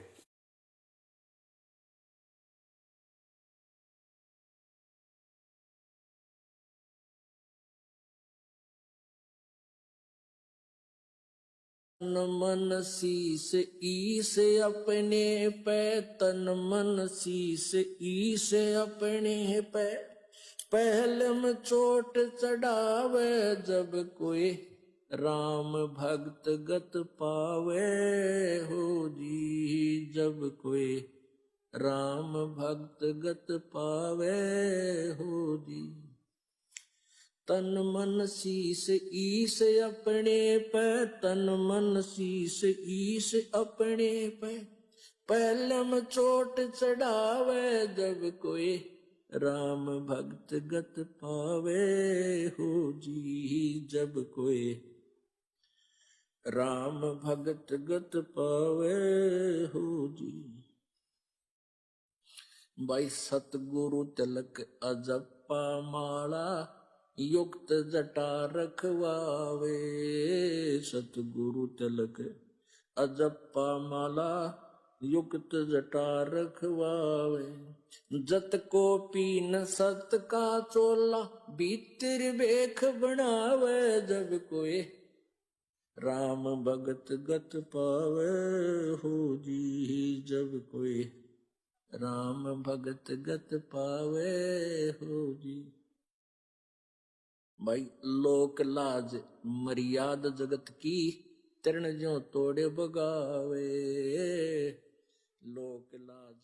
तन मन शीस ईस अपने पे, तन मन शीस ईस अपने पे, पहले में चोट चढ़ावे जब कोई राम भक्त गत पावे हो जी, जब कोई राम भक्त गत पावे हो जी। तन मन शीस ईस अपने पे, तन मन शीस ईस अपने पे, पहलम चोट चढ़ावे जब कोई राम भक्त गत पावे हो जी, जब कोई राम भक्त गत पावे हो जी। भाई सतगुरु तिलक अजप्पा माला, युक्त जटा रखवावे, सतगुरु तिलक अजप्पा माला, युक्त जटा रखवावे। जत को पीन सत का चोला, भीतर बेख बनावे जब कोई राम भगत गत पावे हो जी, जब कोई राम भगत गत पावे हो जी। भाई लोक लाज मर्याद जगत की, तरण ज्यों तोड़े बगावे, लोक लाज